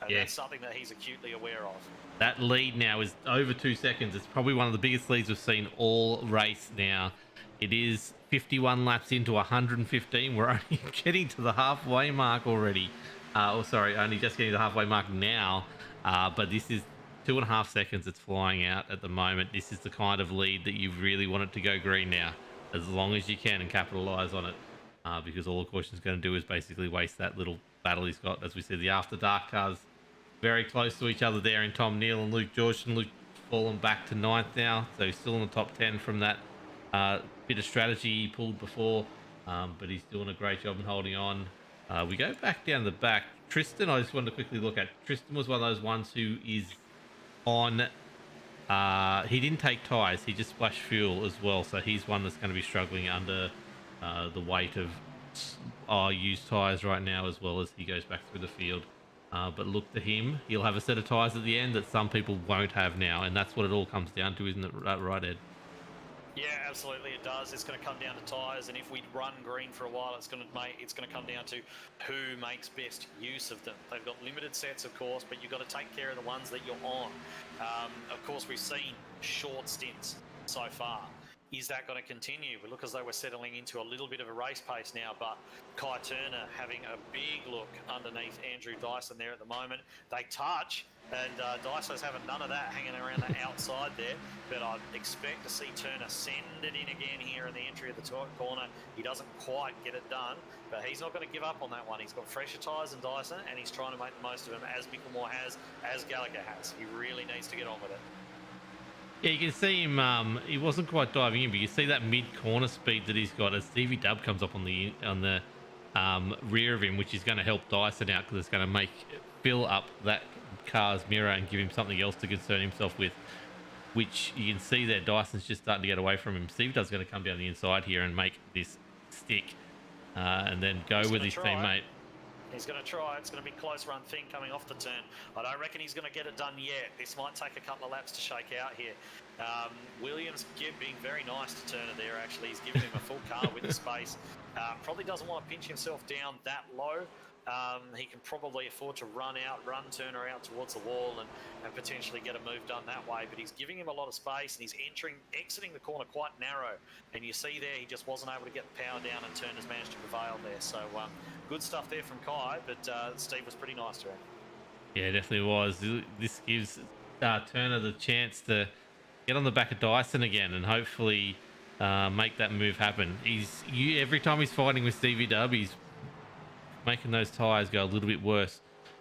And that's something that he's acutely aware of. That lead now is over 2 seconds. It's probably one of the biggest leads we've seen all race now. It is 51 laps into 115. We're only getting to the halfway mark already. Only just getting to the halfway mark now. But this is 2.5 seconds it's flying out at the moment. This is the kind of lead that you really want it to go green now, as long as you can, and capitalize on it. Because all the caution's going to do is basically waste that little battle he's got. As we said, the After Dark cars very close to each other there in Tom Neal and Luke Georgeson. Luke fallen back to 9th now, so he's still in the top 10 from that bit of strategy he pulled before, but he's doing a great job in holding on. We go back down the back. Tristan, I just wanted to quickly look at. Tristan was one of those ones who is on... he didn't take tyres, he just splashed fuel as well, so he's one that's going to be struggling under the weight of used tyres right now, as well as he goes back through the field. But look to him, he'll have a set of tyres at the end that some people won't have now, and that's what it all comes down to, isn't it, right, Ed? Yeah, absolutely it does. It's going to come down to tyres, and if we run green for a while, it's going to come down to who makes best use of them. They've got limited sets, of course, but you've got to take care of the ones that you're on. Of course, we've seen short stints so far. Is that going to continue? We look as though we're settling into a little bit of a race pace now, but Kai Turner having a big look underneath Andrew Dyson there at the moment. They touch, and Dyson's having none of that hanging around the outside there, but I'd expect to see Turner send it in again here in the entry of the corner. He doesn't quite get it done, but he's not going to give up on that one. He's got fresher tyres than Dyson, and he's trying to make the most of them, as Micklemore has, as Gallagher has. He really needs to get on with it. Yeah, you can see him. He wasn't quite diving in, but you see that mid-corner speed that he's got as Stevie Dub comes up on the rear of him, which is going to help Dyson out because it's going to fill up that car's mirror and give him something else to concern himself with. Which you can see there, Dyson's just starting to get away from him. Stevie Dub's going to come down the inside here and make this stick, and then go with his teammate. He's going to try. It's going to be close run thing coming off the turn. I don't reckon he's going to get it done yet. This might take a couple of laps to shake out here. Williams being very nice to Turner there, actually. He's giving him a full car with the space. Probably doesn't want to pinch himself down that low. He can probably afford to run Turner out towards the wall and potentially get a move done that way, but he's giving him a lot of space, and he's exiting the corner quite narrow, and you see there he just wasn't able to get the power down, and Turner's managed to prevail there. So good stuff there from Kai, but Steve was pretty nice to him. Yeah, it definitely was. This gives Turner the chance to get on the back of Dyson again and hopefully make that move happen. Every time he's fighting with Stevie Dub, he's making those tyres go a little bit worse.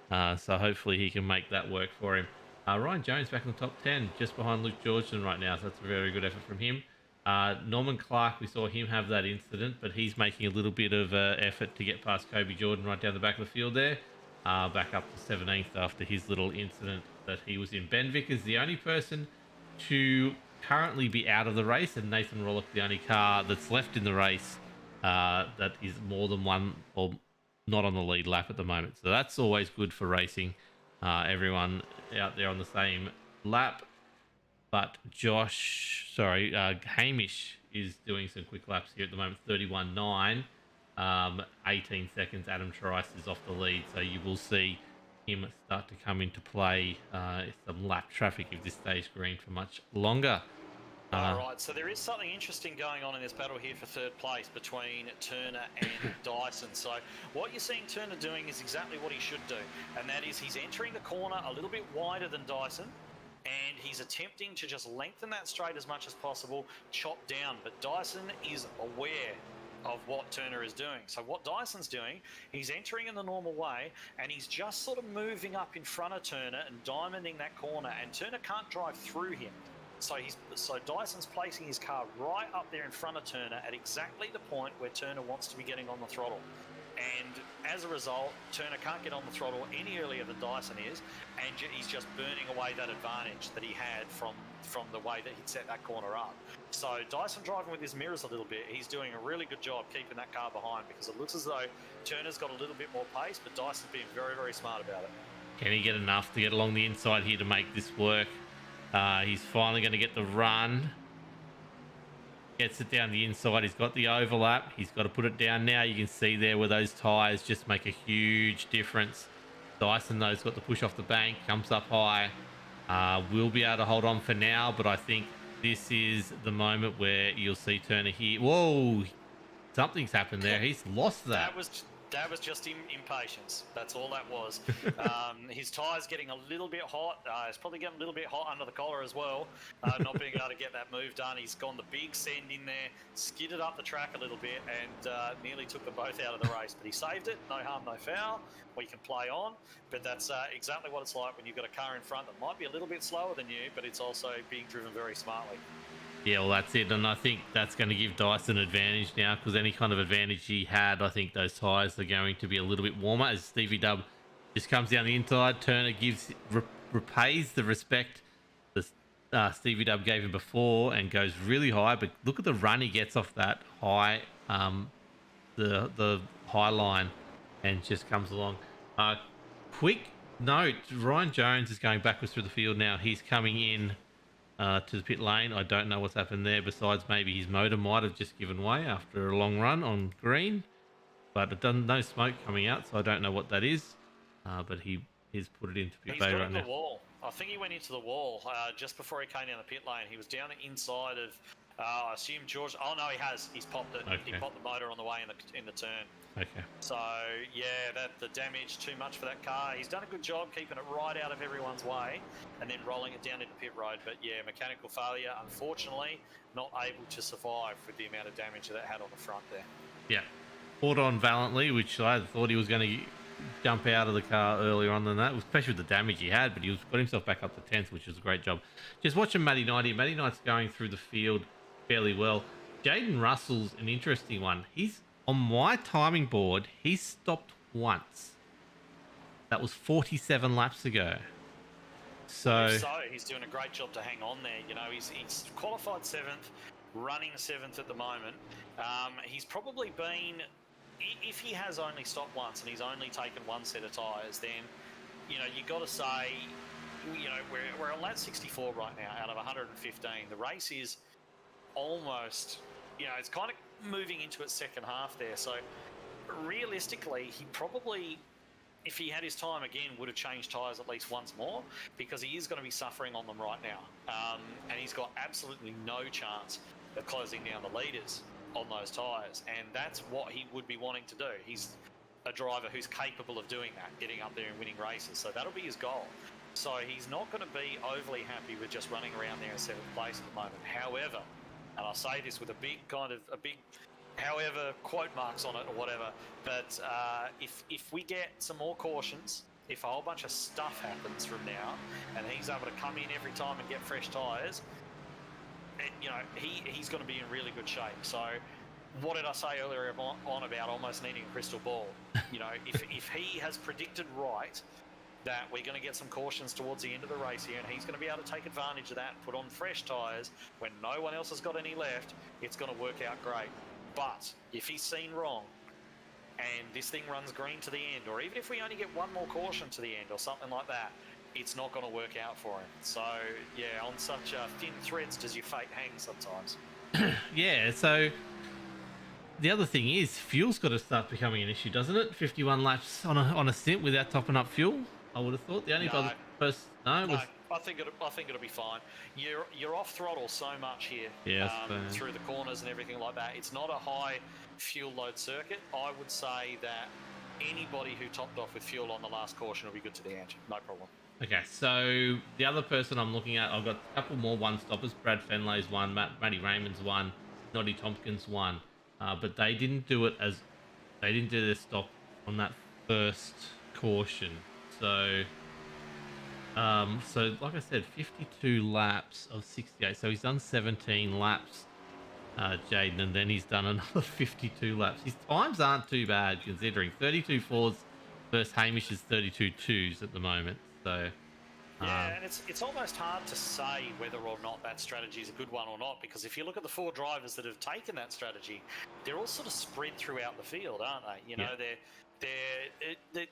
So hopefully he can make that work for him. Ryan Jones back in the top 10, just behind Luke Georgeson right now. So that's a very good effort from him. Norman Clark, we saw him have that incident, but he's making a little bit of effort to get past Kobe Jordan right down the back of the field there. Back up to 17th after his little incident that he was in. Ben Vickers, the only person to currently be out of the race, and Nathan Rollock, the only car that's left in the race that is more than one or not on the lead lap at the moment. So that's always good for racing. Everyone out there on the same lap. But Hamish is doing some quick laps here at the moment. 31.9, 18 seconds. Adam Trice is off the lead, so you will see him start to come into play. Some lap traffic if this stays green for much longer. All right, so there is something interesting going on in this battle here for third place between Turner and Dyson. So what you're seeing Turner doing is exactly what he should do, and that is he's entering the corner a little bit wider than Dyson, and he's attempting to just lengthen that straight as much as possible, chop down. But Dyson is aware of what Turner is doing. So what Dyson's doing, he's entering in the normal way, and he's just sort of moving up in front of Turner and diamonding that corner, and Turner can't drive through him. So Dyson's placing his car right up there in front of Turner at exactly the point where Turner wants to be getting on the throttle. And as a result, Turner can't get on the throttle any earlier than Dyson is, and he's just burning away that advantage that he had from the way that he'd set that corner up. So Dyson driving with his mirrors a little bit, he's doing a really good job keeping that car behind, because it looks as though Turner's got a little bit more pace, but Dyson's being very, very smart about it. Can he get enough to get along the inside here to make this work? He's finally going to get the run. Gets it down the inside. He's got the overlap. He's got to put it down now. You can see there where those tyres just make a huge difference. Dyson, though, has got the push off the bank. Comes up high. Will be able to hold on for now, but I think this is the moment where you'll see Turner here. Whoa! Something's happened there. He's lost that. That was just impatience. That's all that was. His tyre's getting a little bit hot. It's probably getting a little bit hot under the collar as well. Not being able to get that move done. He's gone the big send in there, skidded up the track a little bit, and nearly took them both out of the race. But he saved it. No harm, no foul. We can play on. But that's exactly what it's like when you've got a car in front that might be a little bit slower than you, but it's also being driven very smartly. Yeah, well, that's it. And I think that's going to give Dyson an advantage now, because any kind of advantage he had, I think those tyres are going to be a little bit warmer as Stevie Dub just comes down the inside. Turner repays the respect that Stevie Dub gave him before and goes really high. But look at the run he gets off that high, the high line, and just comes along. Quick note, Ryan Jones is going backwards through the field now. He's coming in to the pit lane. I don't know what's happened there, besides maybe his motor might have just given way after a long run on green, but it doesn't, no smoke coming out, so I don't know what that is. But he's put it into pit bay right now. Wall. I think he went into the wall just before he came down the pit lane. He was down the inside of I assume George. Oh no, he has. He's popped it. Okay. He popped the motor on the way in the turn. Okay. So yeah, the damage too much for that car. He's done a good job keeping it right out of everyone's way, and then rolling it down into pit road. But yeah, mechanical failure. Unfortunately, not able to survive with the amount of damage that it had on the front there. Yeah, fought on valiantly, which I thought he was going to jump out of the car earlier on than that, especially with the damage he had. But he got himself back up to 10th, which was a great job. Just watching Matty Knight here. Matty Knight's going through the field fairly well. Jaden Russell's an interesting one. He's on my timing board. He stopped once. That was 47 laps ago. So he's doing a great job to hang on there. You know, he's qualified 7th, running 7th at the moment. He's probably been, if he has only stopped once and he's only taken one set of tyres, then, you know, you got to say, you know, we're on lap 64 right now out of 115. The race is almost, you know, it's kind of moving into its second half there. So realistically, he probably, if he had his time again, would have changed tyres at least once more, because he is going to be suffering on them right now. And he's got absolutely no chance of closing down the leaders on those tyres. And that's what he would be wanting to do. He's a driver who's capable of doing that, getting up there and winning races. So that'll be his goal. So he's not going to be overly happy with just running around there in 7th place at the moment. However, and I'll say this with a big however quote marks on it or whatever, but if we get some more cautions, if a whole bunch of stuff happens from now and he's able to come in every time and get fresh tyres, you know, he's going to be in really good shape. So what did I say earlier on about almost needing a crystal ball? You know, if he has predicted right that we're going to get some cautions towards the end of the race here, and he's going to be able to take advantage of that, put on fresh tyres when no one else has got any left, it's going to work out great. But if he's seen wrong and this thing runs green to the end, or even if we only get one more caution to the end or something like that, it's not going to work out for him. So yeah, on such thin threads does your fate hang sometimes. Yeah, so the other thing is fuel's got to start becoming an issue, doesn't it? 51 laps on a stint without topping up fuel, I would have thought. The only other person, I think it'll be fine. You're off throttle so much here, through the corners and everything like that. It's not a high fuel load circuit. I would say that anybody who topped off with fuel on the last caution will be good to the end. No problem. Okay, so the other person I'm looking at, I've got a couple more one-stoppers. Brad Fenlay's one, Matty Raymond's one, Noddy Tompkins one, but they didn't do their stop on that first caution. So like I said, 52 laps of 68. So he's done 17 laps, Jaden, and then he's done another 52 laps. His times aren't too bad considering 32 fours versus Hamish's 32 twos at the moment. So yeah, and it's almost hard to say whether or not that strategy is a good one or not, because if you look at the 4 drivers that have taken that strategy, they're all sort of spread throughout the field, aren't they? You know,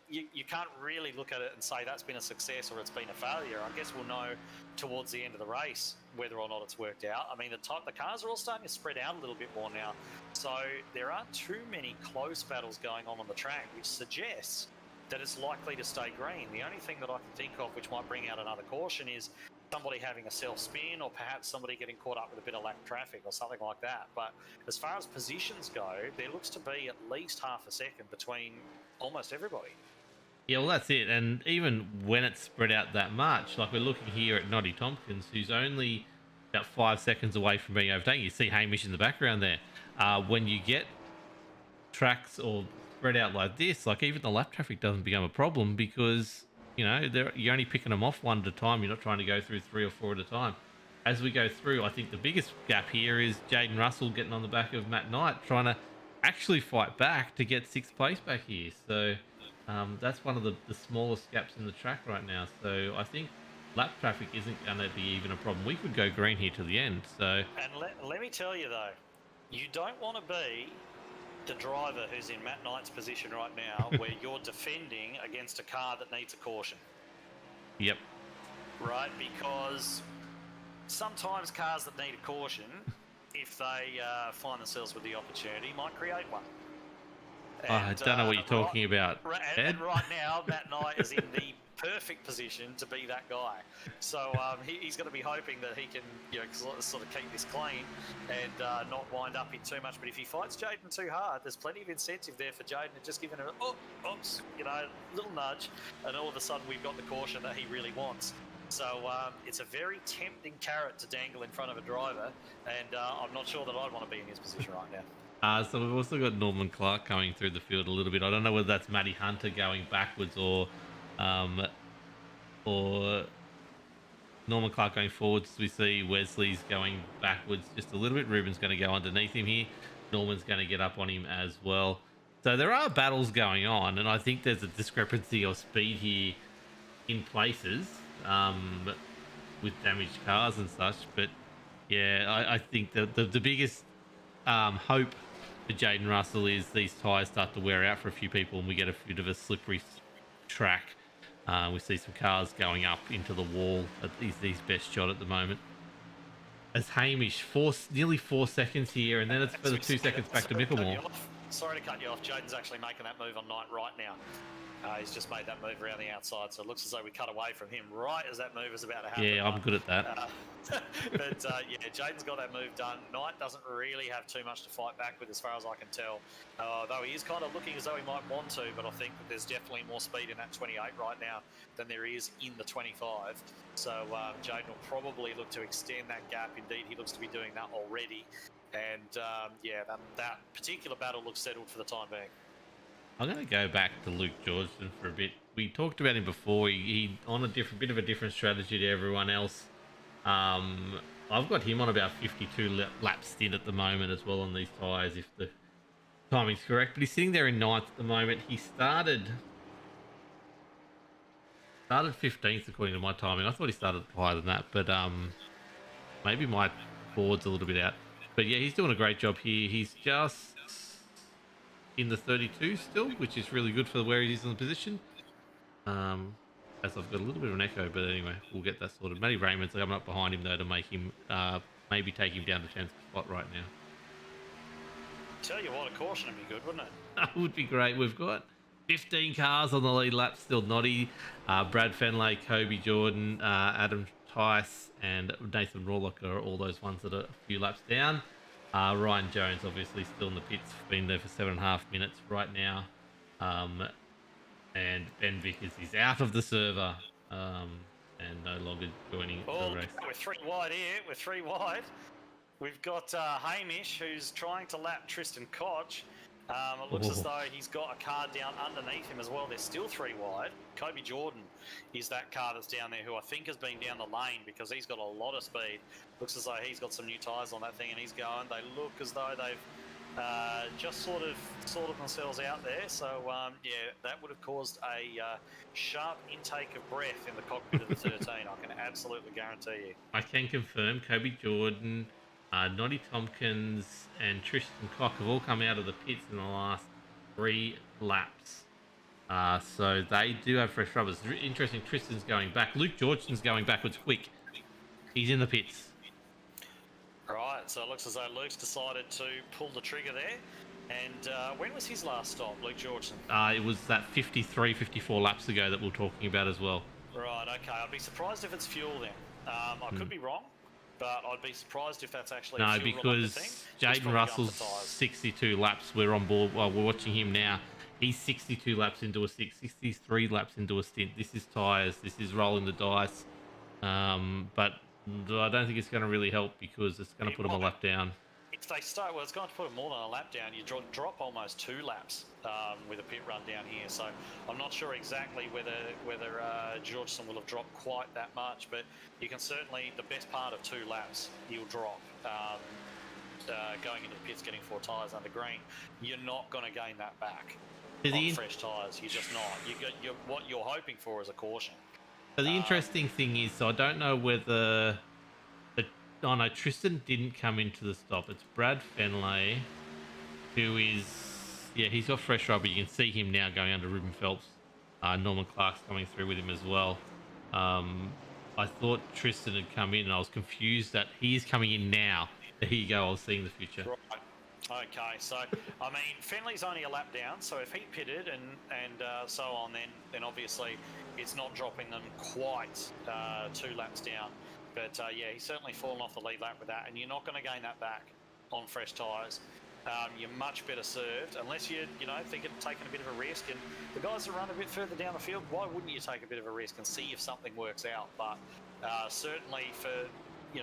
you can't really look at it and say that's been a success or it's been a failure. I guess we'll know towards the end of the race whether or not it's worked out. I mean, the cars are all starting to spread out a little bit more now, so there aren't too many close battles going on the track, which suggests that it's likely to stay green. The only thing that I can think of which might bring out another caution is somebody having a self-spin, or perhaps somebody getting caught up with a bit of lap traffic or something like that. But as far as positions go, there looks to be at least half a second between almost everybody. Yeah, well, that's it. And even when it's spread out that much, like we're looking here at Noddy Tompkins, who's only about 5 seconds away from being overtaken. You see Hamish in the background there. When you get tracks or spread out like this, like even the lap traffic doesn't become a problem because, you know, you're only picking them off one at a time. You're not trying to go through 3 or 4 at a time. As we go through, I think the biggest gap here is Jaden Russell getting on the back of Matt Knight, trying to actually fight back to get 6th place back here. So that's one of the smallest gaps in the track right now. So I think lap traffic isn't going to be even a problem. We could go green here to the end. So, and let me tell you though, you don't want to be the driver who's in Matt Knight's position right now, where you're defending against a car that needs a caution. Yep. Right, because sometimes cars that need a caution, if they find themselves with the opportunity, might create one. And, I don't know what you're talking about. And right now, Matt Knight is in the perfect position to be that guy. So he's going to be hoping that he can, you know, sort of keep this clean and not wind up in too much. But if he fights Jaden too hard, there's plenty of incentive there for Jaden to just give him a oops, you know, little nudge, and all of a sudden we've got the caution that he really wants. So it's a very tempting carrot to dangle in front of a driver, and I'm not sure that I'd want to be in his position right now. So we've also got Norman Clark coming through the field a little bit. I don't know whether that's Matty Hunter going backwards or Norman Clark going forwards. We see Wesley's going backwards just a little bit. Ruben's going to go underneath him here. Norman's going to get up on him as well. So there are battles going on, and I think there's a discrepancy of speed here in places with damaged cars and such. But yeah, I think the biggest hope for Jaden Russell is these tyres start to wear out for a few people and we get a bit of a slippery track. We see some cars going up into the wall. Is his best shot at the moment. As Hamish, nearly 4 seconds here, and then it's for the 2 seconds back to Mickelmore. Sorry to cut you off. Jaden's actually making that move on Knight right now. He's just made that move around the outside, so it looks as though we cut away from him right as that move is about to happen. Yeah, I'm good at that. But yeah, Jaden's got that move done. Knight doesn't really have too much to fight back with as far as I can tell. Though he is kind of looking as though he might want to, but I think that there's definitely more speed in that 28 right now than there is in the 25. So Jaden will probably look to extend that gap. Indeed, he looks to be doing that already. And yeah, that particular battle looks settled for the time being. I'm going to go back to Luke Georgeson for a bit. We talked about him before. He on a bit of a different strategy to everyone else. I've got him on about 52 lap stint at the moment as well on these tyres, if the timing's correct. But he's sitting there in 9th at the moment. He started 15th according to my timing. I thought he started higher than that, but maybe my board's a little bit out. But yeah, he's doing a great job here. He's just in the 32 still, which is really good for where he is in the position. As I've got a little bit of an echo, but anyway, we'll get that sorted. Matty Raymond's coming up behind him though to make him maybe take him down to 10th spot right now. Tell you what, a caution would be good, wouldn't it? That would be great. We've got 15 cars on the lead lap still. Noddy, Brad Fenley, Kobe Jordan, Adam Tice, and Nathan Rawlock are all those ones that are a few laps down. Ryan Jones obviously still in the pits, been there for 7.5 minutes right now. And Ben Vickers is out of the server and no longer joining the race. We're 3 wide here. We're 3 wide. We've got Hamish, who's trying to lap Tristan Koch. It looks as though he's got a car down underneath him as well. They're still 3 wide. Kobe Jordan is that car that's down there, who I think has been down the lane because he's got a lot of speed. Looks as though he's got some new tyres on that thing and he's going. They look as though they've just sort of sorted themselves out there. So, yeah, that would have caused a sharp intake of breath in the cockpit of the 13. I can absolutely guarantee you. I can confirm Kobe Jordan, Noddy Tompkins and Tristan Koch have all come out of the pits in the last 3 laps. So they do have fresh rubbers. Interesting. Tristan's going back. Luke Georgeson's going backwards quick. He's in the pits. Right, so it looks as though Luke's decided to pull the trigger there. And when was his last stop, Luke Georgeson? It was that 53, 54 laps ago that we're talking about as well. Right, okay. I'd be surprised if it's fuel then. I could be wrong, but I'd be surprised if that's actually a fuel because thing. Jaden Russell's 62 laps. We're on board. Well, we're watching him now. He's 62 laps into a 63 laps into a stint. This is tyres. This is rolling the dice. But I don't think it's going to really help because it's going to put him a lap down. If they start, well, it's going to put them more than a lap down. You drop almost 2 laps with a pit run down here. So I'm not sure exactly whether Georgeson will have dropped quite that much, but you can certainly, the best part of 2 laps, you'll drop. Going into the pits, getting 4 tyres under green, you're not going to gain that back on fresh tyres. You're just not. What you're hoping for is a caution. So the interesting thing is, so I don't know whether... Oh no, Tristan didn't come into the stop. It's Brad Fenley, who is... Yeah, he's got fresh rubber. You can see him now going under Ruben Phelps. Norman Clark's coming through with him as well. I thought Tristan had come in and I was confused that he is coming in now. There you go, I was seeing the future. Right. Okay, so, I mean, Fenley's only a lap down, so if he pitted and so on, then obviously it's not dropping them quite 2 laps down. But yeah, he's certainly fallen off the lead lap with that, and you're not going to gain that back on fresh tyres. You're much better served, unless you're, taking a bit of a risk. And the guys that run a bit further down the field, why wouldn't you take a bit of a risk and see if something works out? But certainly for,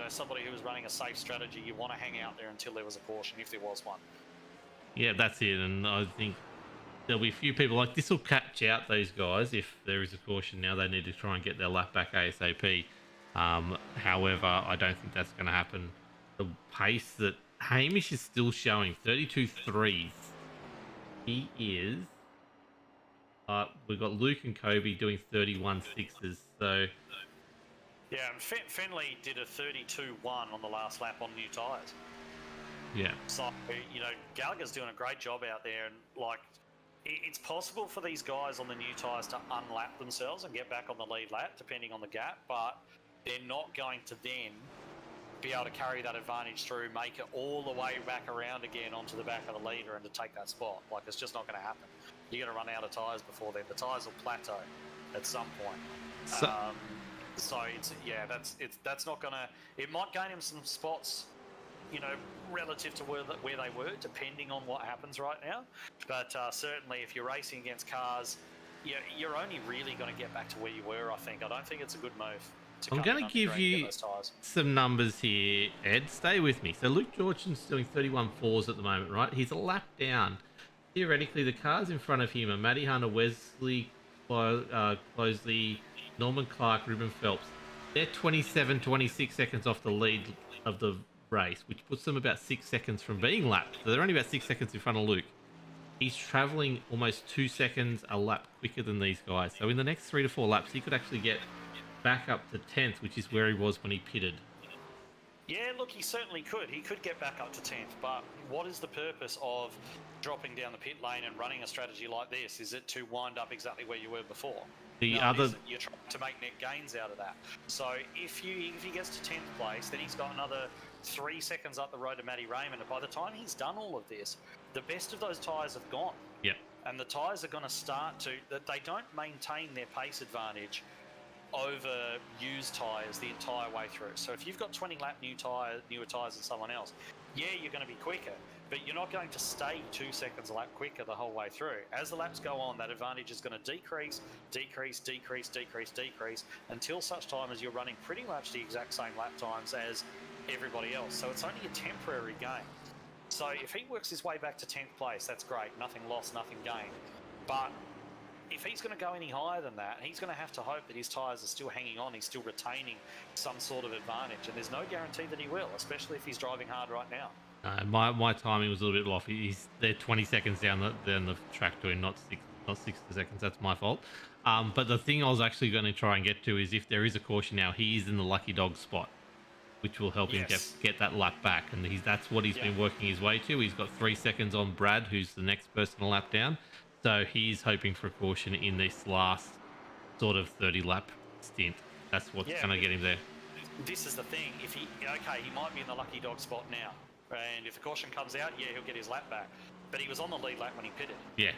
somebody who was running a safe strategy, you want to hang out there until there was a caution, if there was one. Yeah, that's it. And I think there'll be a few people like this will catch out those guys if there is a caution. Now they need to try and get their lap back ASAP. However, I don't think that's going to happen. The pace that Hamish is still showing, 32.3s. He is... we've got Luke and Kobe doing 31.6s, so... Yeah, and Fenley did a 32.1 on the last lap on new tyres. Yeah. So, Gallagher's doing a great job out there, and, it's possible for these guys on the new tyres to unlap themselves and get back on the lead lap, depending on the gap, but they're not going to then be able to carry that advantage through, make it all the way back around again onto the back of the leader and to take that spot. It's just not going to happen. You're going to run out of tyres before then. The tyres will plateau at some point. So that's not going to... It might gain him some spots, relative to where they were, depending on what happens right now. But certainly if you're racing against cars, you're only really going to get back to where you were, I think. I don't think it's a good move. I'm going to give you some numbers here, Ed. Stay with me. So Luke Georgeson's doing 31.4s at the moment, right? He's a lap down. Theoretically, the cars in front of him are Matty Hunter, Wesley Closley, Norman Clark, Ruben Phelps. They're 27, 26 seconds off the lead of the race, which puts them about 6 seconds from being lapped. So they're only about 6 seconds in front of Luke. He's travelling almost 2 seconds a lap quicker than these guys. So in the next 3 to 4 laps, he could actually get back up to 10th, which is where he was when he pitted. Yeah, look, he certainly could. He could get back up to 10th, but what is the purpose of dropping down the pit lane and running a strategy like this? Is it to wind up exactly where you were before? You're trying to make net gains out of that. So if he gets to 10th place, then he's got another 3 seconds up the road to Matty Raymond, and by the time he's done all of this, the best of those tyres have gone. Yep. And the tyres are going to start to... that they don't maintain their pace advantage over used tyres the entire way through. So if you've got 20 lap newer tyres than someone else, yeah, you're going to be quicker, but you're not going to stay 2 seconds a lap quicker the whole way through. As the laps go on, that advantage is going to decrease until such time as you're running pretty much the exact same lap times as everybody else. So it's only a temporary gain. So if he works his way back to 10th place, that's great. Nothing lost, nothing gained. But if he's going to go any higher than that, he's going to have to hope that his tyres are still hanging on, he's still retaining some sort of advantage, and there's no guarantee that he will, especially if he's driving hard right now. My timing was a little bit off. They're 20 seconds down the track to him, not 60 seconds. That's my fault. But the thing I was actually going to try and get to is if there is a caution now, he is in the lucky dog spot, which will help him get that lap back, and that's what he's been working his way to. He's got 3 seconds on Brad, who's the next person a lap down. So he's hoping for a caution in this last sort of 30 lap stint. That's what's Yeah, going to but get him there. this is the thing. If he might be in the lucky dog spot now, and if the caution comes out, yeah, he'll get his lap back. But he was on the lead lap when he pitted. Yeah.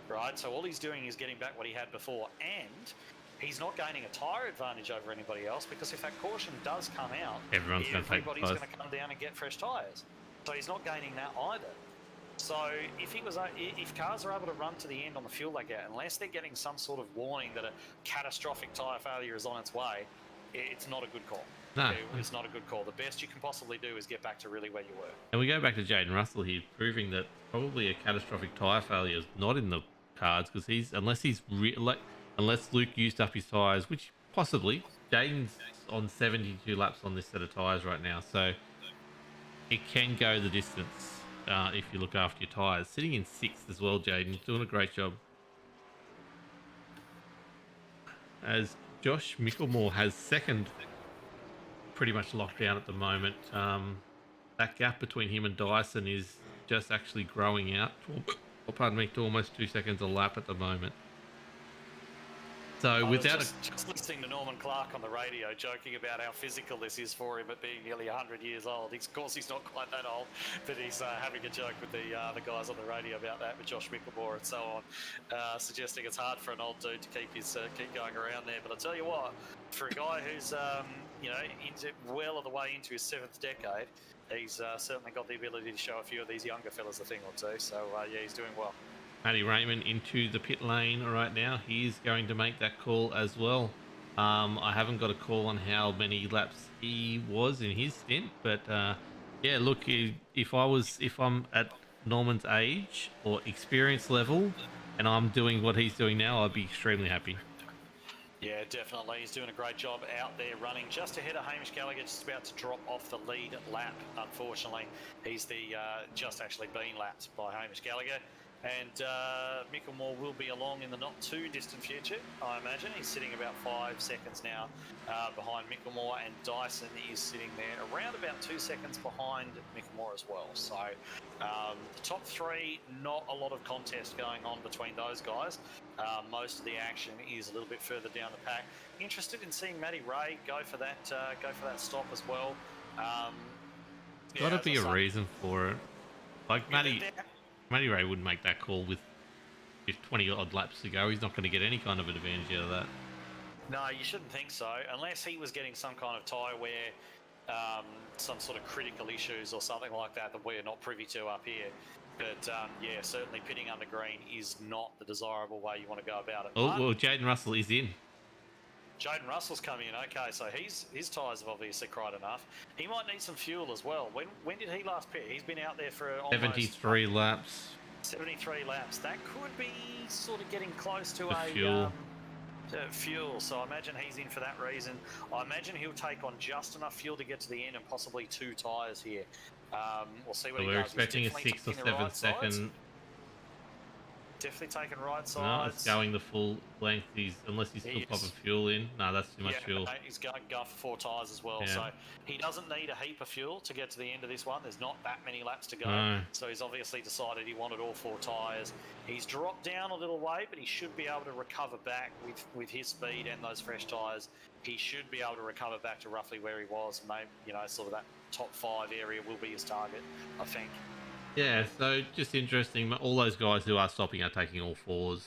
Right. So all he's doing is getting back what he had before, and he's not gaining a tyre advantage over anybody else because if that caution does come out, Everybody's going to come down and get fresh tyres. So he's not gaining that either. So if cars are able to run to the end on the fuel they get, unless they're getting some sort of warning that a catastrophic tyre failure is on its way, it's not a good call. No. It's not a good call. The best you can possibly do is get back to really where you were. And we go back to Jaden Russell here, proving that probably a catastrophic tyre failure is not in the cards because unless Luke used up his tyres, which possibly Jaden's on 72 laps on this set of tyres right now, so it can go the distance if you look after your tyres. Sitting in 6th as well, Jaden, doing a great job. As Josh Micklemore has 2nd, pretty much locked down at the moment. That gap between him and Dyson is just actually growing out. To almost 2 seconds a lap at the moment. So just listening to Norman Clark on the radio joking about how physical this is for him at being nearly 100 years old. Of course, he's not quite that old, but he's having a joke with the guys on the radio about that, with Josh Micklemore and so on, suggesting it's hard for an old dude to keep going around there. But I tell you what, for a guy who's well of the way into his 7th decade, he's certainly got the ability to show a few of these younger fellas a thing or two. So yeah, he's doing well. Matty Raymond into the pit lane right now. He's going to make that call as well. I haven't got a call on how many laps he was in his stint, but yeah, look, if I'm at Norman's age or experience level and I'm doing what he's doing now, I'd be extremely happy. Yeah, definitely. He's doing a great job out there running just ahead of Hamish Gallagher, just about to drop off the lead lap, unfortunately. He's just actually been lapped by Hamish Gallagher. And Micklemore will be along in the not too distant future, I imagine. He's sitting about 5 seconds now behind Micklemore, and Dyson is sitting there around about 2 seconds behind Micklemore as well. So the top 3, not a lot of contest going on between those guys. Most of the action is a little bit further down the pack. Interested in seeing Matty Ray go for that stop as well. Got to be a reason for it. Like Matty Ray wouldn't make that call with 20 odd laps to go. He's not going to get any kind of advantage out of that. No, you shouldn't think so, unless he was getting some kind of tyre wear, some sort of critical issues or something like that we're not privy to up here. But yeah, certainly pitting under green is not the desirable way you want to go about it. Oh, well, Jaden Russell is in. Jaden Russell's coming in. Okay, so his tyres have obviously cried enough. He might need some fuel as well. When did he last pit? He's been out there for almost 73 laps. 73 laps. That could be sort of getting close to fuel. So I imagine he's in for that reason. I imagine he'll take on just enough fuel to get to the end and possibly 2 tyres here. We'll see what he does. We're expecting a 6 or 7 second. Definitely taking right sides. No, it's going the full length. Unless he's still popping fuel in. No, that's too much fuel. Mate, he's going for 4 tyres as well. Yeah. So he doesn't need a heap of fuel to get to the end of this one. There's not that many laps to go. No. So he's obviously decided he wanted all 4 tyres. He's dropped down a little way, but he should be able to recover back with his speed and those fresh tyres. He should be able to recover back to roughly where he was. Maybe, sort of that top 5 area will be his target, I think. Yeah, so just interesting. All those guys who are stopping are taking all 4s.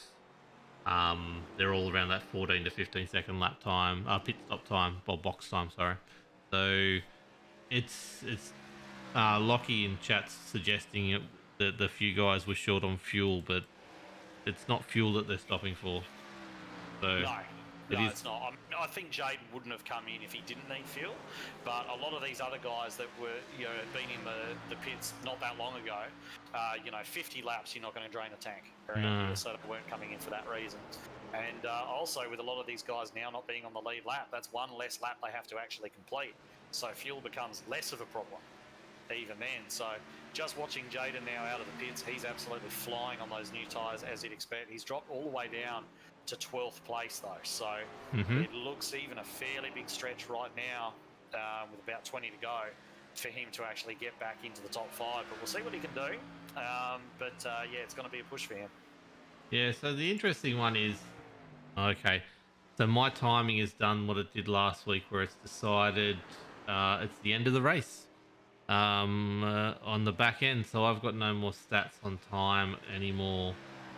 They're all around that 14 to 15 second lap time, pit stop time, or box time, sorry. So it's Lockie in chat's suggesting that the few guys were short on fuel, but it's not fuel that they're stopping for. So No, it's not. I think Jaden wouldn't have come in if he didn't need fuel, but a lot of these other guys that were, been in the pits not that long ago, 50 laps, you're not going to drain a tank around here, so they weren't coming in for that reason. And also with a lot of these guys now not being on the lead lap, that's one less lap they have to actually complete. So fuel becomes less of a problem even then. So just watching Jaden now out of the pits, he's absolutely flying on those new tyres as you'd expect. He's dropped all the way down to 12th place though, so it looks even a fairly big stretch right now with about 20 to go for him to actually get back into the top 5, but we'll see what he can do. Yeah, it's going to be a push for him. Yeah, so the interesting one is, okay, so my timing has done what it did last week, where it's decided it's the end of the race on the back end, so I've got no more stats on time anymore.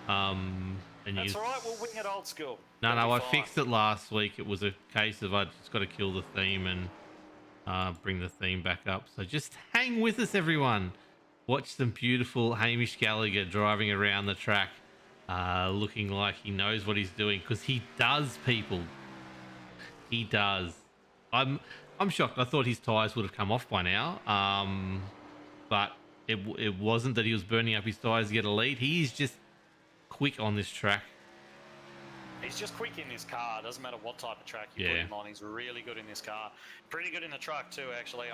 And you That's can all right. We'll wing it old school. no, It'll no, be I fine. fixed it last week. It was a case of I just got to kill the theme and bring the theme back up. So just hang with us, everyone. Watch some beautiful Hamish Gallagher driving around the track, looking like he knows what he's doing, because he does, people. He does. I'm shocked. I thought his tires would have come off by now. But it wasn't that he was burning up his tires to get a lead. He's just quick on this track. He's just quick in this car. Doesn't matter what type of track you put him on. He's really good in this car. Pretty good in the truck too, actually.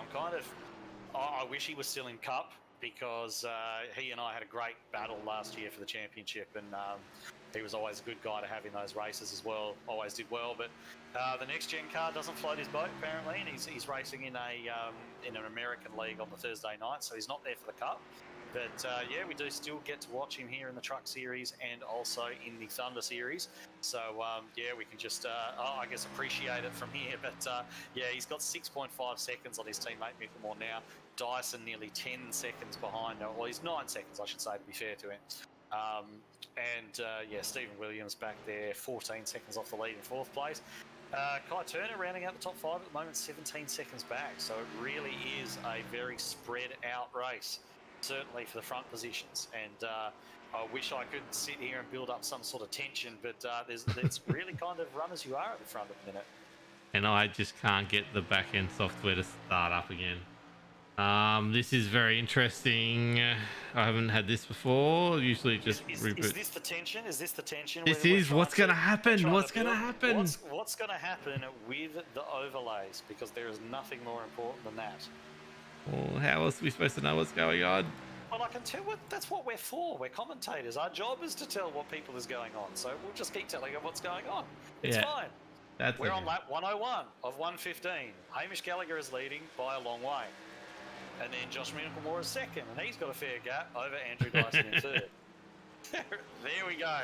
I wish he was still in Cup, because he and I had a great battle last year for the championship, and he was always a good guy to have in those races as well. Always did well, but the next gen car doesn't float his boat apparently, and he's racing in an American league on the Thursday night, so he's not there for the Cup. But yeah, we do still get to watch him here in the Truck Series and also in the Thunder Series. So yeah, we can just, I guess, appreciate it from here. But yeah, he's got 6.5 seconds on his teammate Mickelmore now. Dyson nearly 10 seconds behind. Well, he's 9 seconds, I should say, to be fair to him. Yeah, Stephen Williams back there, 14 seconds off the lead in 4th place. Kai Turner rounding out the top 5 at the moment, 17 seconds back. So it really is a very spread out race, certainly for the front positions. And I wish I could sit here and build up some sort of tension, but it's really kind of run as you are at the front at the minute. And I just can't get the back end software to start up again. This is very interesting. I haven't had this before. Usually just reboot. Is this the tension? Is this the tension? This is what's going to happen. What's going to happen? What's going to happen with the overlays? Because there is nothing more important than that. Well, how else are we supposed to know what's going on? Well, I can tell that's what we're for. We're commentators. Our job is to tell what people is going on. So we'll just keep telling them what's going on. It's fine. We're on lap 101 of 115. Hamish Gallagher is leading by a long way. And then Josh Mickelmore is second, and he's got a fair gap over Andrew Dyson in third. There we go.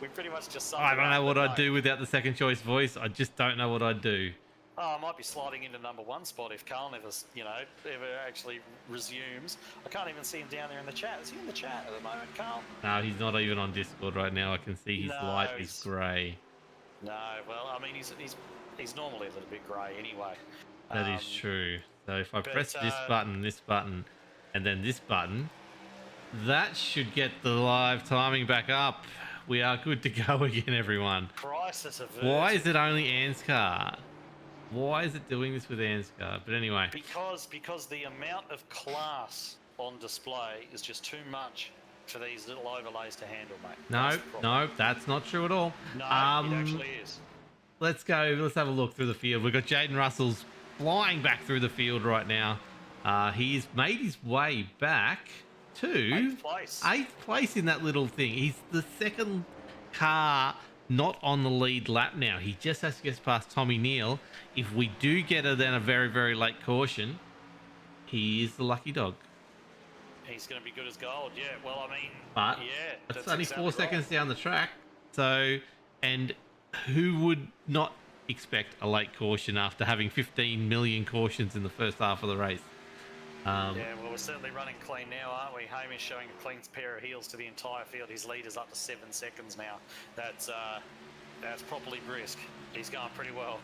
We pretty much just summed I don't know what I'd do without the second choice voice. I just don't know what I'd do. Oh, I might be sliding into number 1 spot if Carl never, ever actually resumes. I can't even see him down there in the chat. Is he in the chat at the moment, Carl? No, he's not even on Discord right now. I can see his light is grey. No, well, I mean, he's normally a little bit grey anyway. That is true. So if I press this button, and then this button, that should get the live timing back up. We are good to go again, everyone. Crisis averted. Why is it only ANZCAR? Why is it doing this with ANZCAR? But anyway. Because the amount of class on display is just too much for these little overlays to handle, mate. No, that's not true at all. No, it actually is. Let's go. Let's have a look through the field. We've got Jaden Russell's flying back through the field right now. He's made his way back to 8th place in that little thing. He's the second car not on the lead lap now. He just has to get past Tommy Neal. If we do get a very, very late caution, he is the lucky dog. He's going to be good as gold. Yeah, well, I mean, but yeah, that's only exactly 4 seconds down the track. So, and who would not expect a late caution after having 15 million cautions in the first half of the race? Yeah, well, we're certainly running clean now, aren't we? Hamish showing a clean pair of heels to the entire field. His lead is up to 7 seconds now. That's properly brisk. He's going pretty well.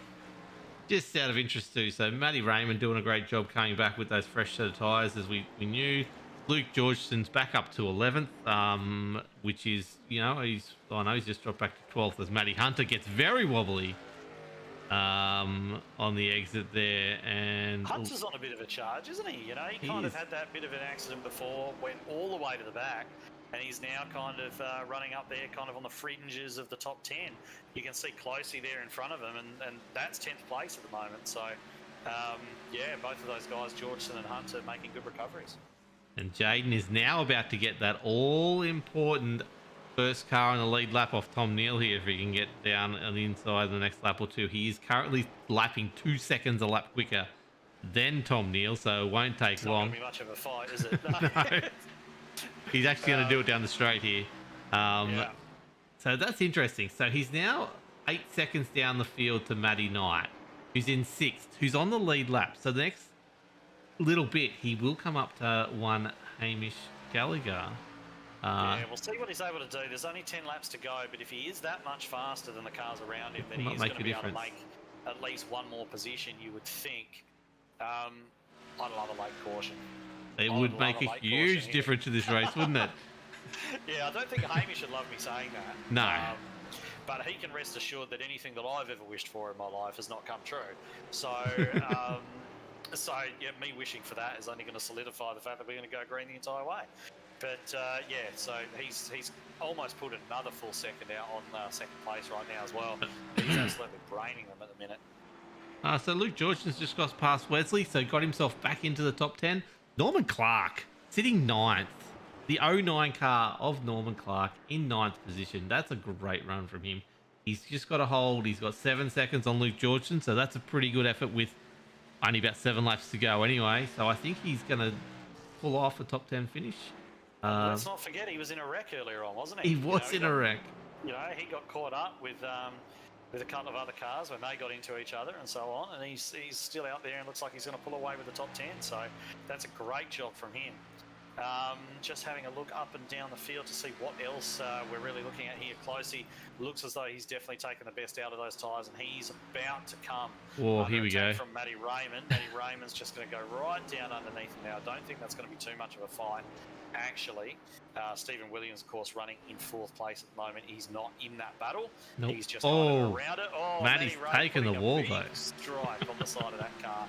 Just out of interest too, so Matty Raymond doing a great job coming back with those fresh set of tyres, as we knew. Luke Georgeson's back up to 11th, which is, he's just dropped back to 12th as Matty Hunter gets very wobbly on the exit there. And Hunter's on a bit of a charge, isn't he? He kind of had that bit of an accident before, went all the way to the back, and he's now kind of running up there kind of on the fringes of the top 10. You can see Closey there in front of him, and that's 10th place at the moment. So, yeah, both of those guys, Georgeson and Hunter, making good recoveries. And Jaden is now about to get that all-important first car on the lead lap off Tom Neal here, if he can get down on the inside the next lap or two. He is currently lapping 2 seconds a lap quicker than Tom Neal, so it won't take long. It's not going to be much of a fight, is it? No. He's actually going to do it down the straight here. So So that's interesting. So he's now 8 seconds down the field to Matty Knight, who's in sixth, who's on the lead lap. So the next little bit, he will come up to one Hamish Gallagher. Yeah, we'll see what he's able to do. There's only 10 laps to go, but if he is that much faster than the cars around him, then he is going to be able to make at least one more position, you would think. I'd love a late caution. It would make a huge difference to this race, wouldn't it? Yeah, I don't think Hamish should love me saying that. No. But he can rest assured that anything that I've ever wished for in my life has not come true. So, yeah, me wishing for that is only going to solidify the fact that we're going to go green the entire way. But yeah, so he's almost put another full second out on second place right now as well. He's absolutely braining them at the minute. So Luke Georgeson's just got past Wesley, so got himself back into the top 10. Norman Clark sitting ninth. The 09 car of Norman Clark in ninth position. That's a great run from him. He's just got a hold. He's got 7 seconds on Luke Georgeson, so that's a pretty good effort with only about 7 laps to go anyway. So I think he's going to pull off a top 10 finish. Let's not forget he was in a wreck earlier on, wasn't he? He was in a wreck. You know, he got caught up with a couple of other cars when they got into each other and so on, and he's still out there and looks like he's going to pull away with the top 10. So that's a great job from him. Just having a look up and down the field to see what else we're really looking at here closely. Looks as though he's definitely taken the best out of those tyres, and he's about to come. Here we go. From Matty Raymond. Matty Raymond's just going to go right down underneath him now. I don't think that's going to be too much of a fight. Actually, Stephen Williams, of course, running in 4th place at the moment. He's not in that battle. Nope. He's just kind of around it. Matty's taken the wall, though. Stripe on the side of that car.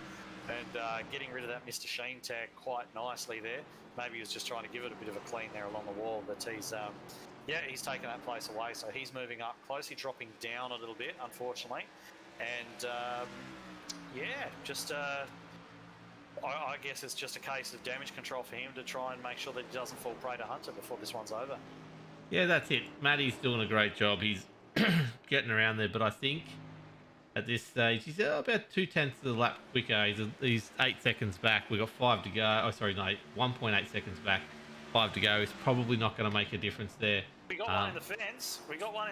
And getting rid of that Mr. Sheen tag quite nicely there. Maybe he was just trying to give it a bit of a clean there along the wall, but he's taken that place away, so he's moving up closely, dropping down a little bit, unfortunately. And I guess it's just a case of damage control for him to try and make sure that he doesn't fall prey to Hunter before this one's over. Yeah, that's it. Matty's doing a great job. He's getting around there, but I think at this stage he's about 0.2 of the lap quicker. He's 8 seconds back. We've got 5 to go. Oh, sorry, no, 1.8 seconds back. 5 to go. He's probably not going to make a difference there. We got one in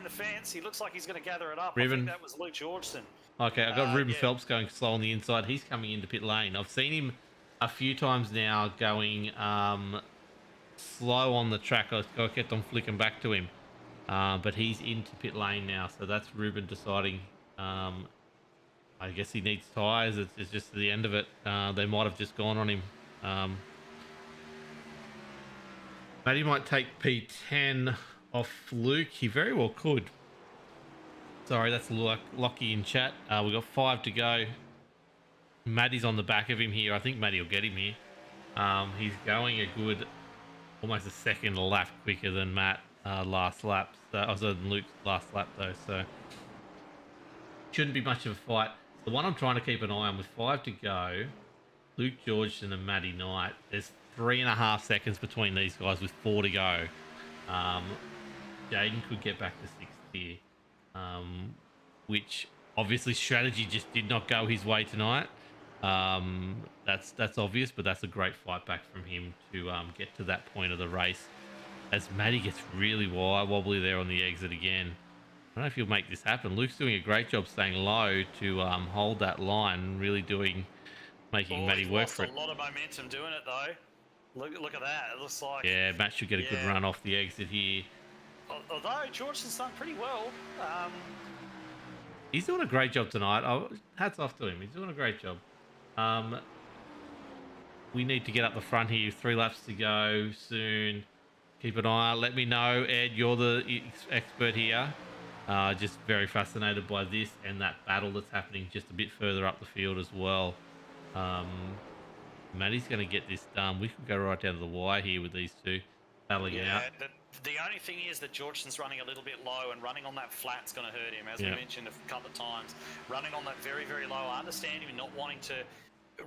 the fence. He looks like he's going to gather it up. Ruben. I think that was Luke Georgeson. Okay, I've got Ruben Phelps going slow on the inside. He's coming into pit lane. I've seen him a few times now going slow on the track. I kept on flicking back to him. But he's into pit lane now. So that's Ruben deciding. I guess he needs tyres. It's just the end of it. They might have just gone on him. Matty might take P10 off Luke. He very well could. Sorry, that's Lockie in chat. We've got 5 to go. Matty's on the back of him here. I think Matty will get him here. He's going a good, almost a second lap quicker than Matt last lap. Than Luke's last lap though, so shouldn't be much of a fight. The one I'm trying to keep an eye on with 5 to go, Luke Georgeson and Matty Knight. There's 3.5 seconds between these guys with 4 to go. Jaden could get back to 6th here. Which obviously strategy just did not go his way tonight. That's obvious, but that's a great fight back from him to get to that point of the race. As Matty gets really wobbly there on the exit again. I don't know if he'll make this happen. Luke's doing a great job staying low to hold that line, really making Matty work for it. A lot of momentum doing it though. Look at that. It looks like Matt should get a good run off the exit here. Although Georgeson's done pretty well. He's doing a great job tonight. Hats off to him. He's doing a great job. We need to get up the front here. 3 laps to go soon. Keep an eye out. Let me know, Ed. You're the expert here. Just very fascinated by this and that battle that's happening just a bit further up the field as well. Matty's going to get this done. We could go right down to the wire here with these two battling it out. The only thing is that Georgeson's running a little bit low, and running on that flat's going to hurt him, as we mentioned a couple of times. Running on that very, very low, I understand him not wanting to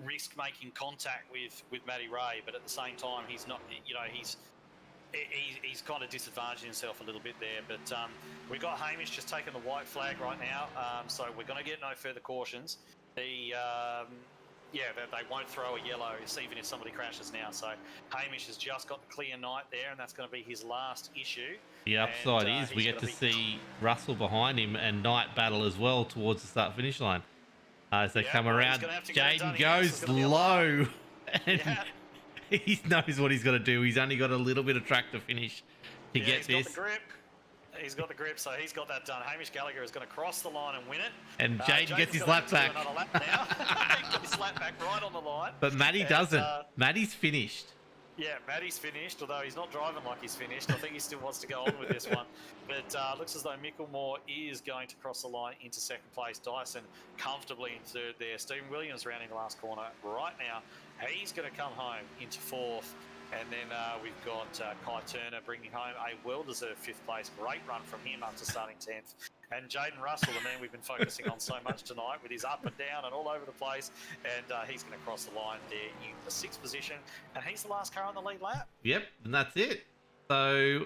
risk making contact with Matty Ray, but at the same time, he's not, he's kind of disadvantaging himself a little bit there. But we've got Hamish just taking the white flag right now, so we're going to get no further cautions. they won't throw a yellow even if somebody crashes now. So Hamish has just got the clear night there, and that's going to be his last issue. The upside is we get to see Russell behind him and Knight battle as well towards the start-finish line. As they come around, Jaden goes low, and he knows what he's got to do. He's only got a little bit of track to finish to get this. Got the grip. He's got the grip, so he's got that done. Hamish Gallagher is going to cross the line and win it. And Jaden gets his lap back. Another lap now. He gets his lap back right on the line. But Matty doesn't. Matty's finished. Yeah, Matty's finished, although he's not driving like he's finished. I think he still wants to go on with this one. But looks as though Micklemore is going to cross the line into second place. Dyson comfortably in third there. Stephen Williams rounding the last corner right now. He's going to come home into fourth. And then we've got Kai Turner bringing home a well-deserved fifth place. Great run from him up to starting 10th. And Jaden Russell, the man we've been focusing on so much tonight, with his up and down and all over the place. And he's going to cross the line there in the 6th position. And he's the last car on the lead lap. Yep, and that's it. So,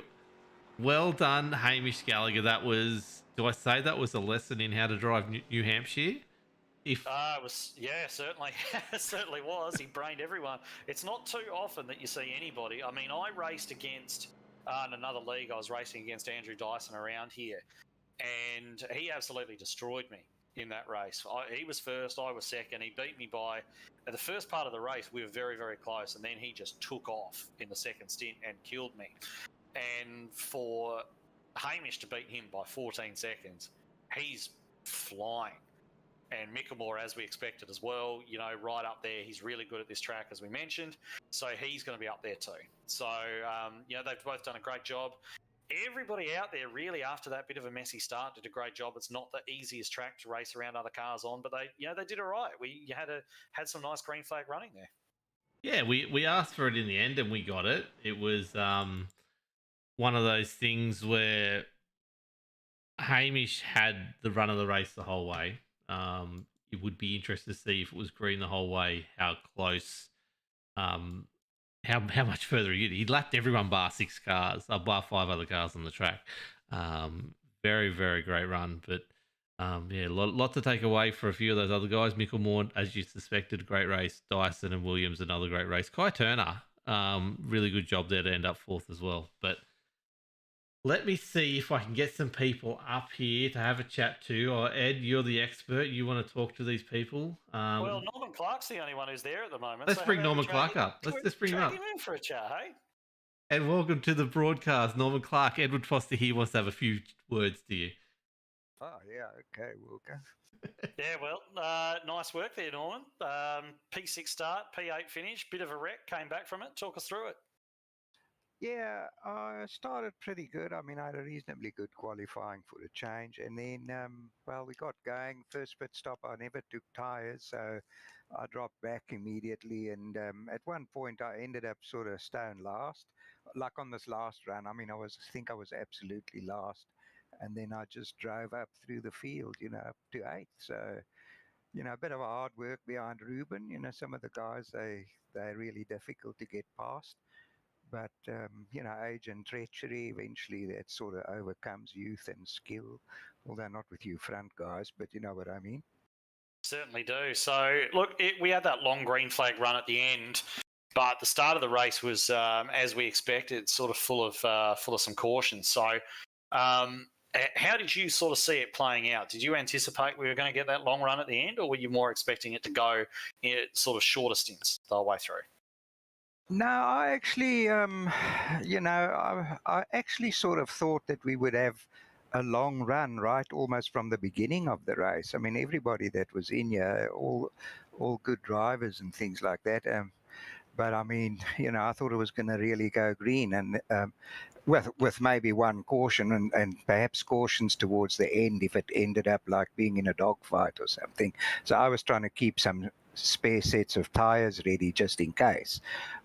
well done, Hamish Gallagher. That was, do I say that was a lesson in how to drive New Hampshire? It was, yeah, certainly. It certainly was. He brained everyone. It's not too often that you see anybody. I mean, I raced against, in another league, I was racing against Andrew Dyson around here. And he absolutely destroyed me in that race. He was first, I was second. He beat me by, at the first part of the race, we were very, very close. And then he just took off in the second stint and killed me. And for Hamish to beat him by 14 seconds, he's flying. And Micklemore, as we expected as well, you know, right up there. He's really good at this track, as we mentioned. So he's going to be up there too. So, you know, they've both done a great job. Everybody out there really, after that bit of a messy start, did a great job. It's not the easiest track to race around other cars on, but they did it right. We had some nice green flag running there. Yeah, we asked for it in the end and we got it. It was one of those things where Hamish had the run of the race the whole way. It would be interesting to see if it was green the whole way, how close, how much further he'd lapped everyone bar 6 cars, bar 5 other cars on the track. Very, very great run, but yeah, lot to take away for a few of those other guys. Micklemore, as you suspected, great race. Dyson and Williams, another great race. Kai Turner, really good job there to end up 4th as well. But let me see if I can get some people up here to have a chat to. Ed, you're the expert. You want to talk to these people? Well, Norman Clark's the only one who's there at the moment. Let's bring Norman Clark up. Let's just bring him up. Him in for a chat, hey? And welcome to the broadcast, Norman Clark. Edward Foster here wants to have a few words to you. Oh, yeah. Okay, Wilker. Yeah, well, nice work there, Norman. P6 start, P8 finish, bit of a wreck, came back from it. Talk us through it. Yeah, I started pretty good. I mean, I had a reasonably good qualifying for the change. And then, well, we got going. First pit stop, I never took tyres, so I dropped back immediately. And at one point, I ended up sort of stone last. Like on this last run, I mean, I think I was absolutely last. And then I just drove up through the field, you know, up to 8th. So, you know, a bit of a hard work behind Ruben. You know, some of the guys, they're really difficult to get past. But, you know, age and treachery, eventually that sort of overcomes youth and skill. Although not with you front guys, but you know what I mean. Certainly do. So, look, we had that long green flag run at the end, but the start of the race was, as we expected, sort of full of some caution. So, how did you sort of see it playing out? Did you anticipate we were going to get that long run at the end, or were you more expecting it to go in sort of shorter stints the whole way through? No, I actually, you know, I actually sort of thought that we would have a long run, right, almost from the beginning of the race. I mean, everybody that was in here, all good drivers and things like that. But I mean, you know, I thought it was going to really go green, and with maybe one caution and perhaps cautions towards the end if it ended up like being in a dogfight or something. So I was trying to keep some spare sets of tires ready just in case.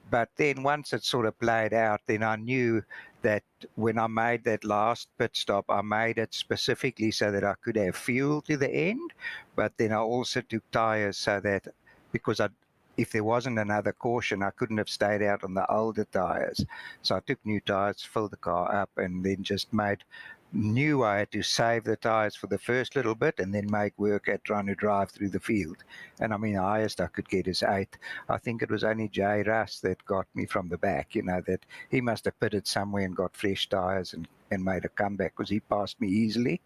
But then once it sort of played out, then I knew that when I made that last pit stop, I made it specifically so that I could have fuel to the end. But then I also took tires so that, because if there wasn't another caution, I couldn't have stayed out on the older tires. So I took new tires, filled the car up, and then just made knew I had to save the tyres for the first little bit and then make work at trying to drive through the field. And I mean, the highest I could get is 8. I think it was only Jay Russ that got me from the back, that he must have pitted somewhere and got fresh tyres and made a comeback because he passed me easily.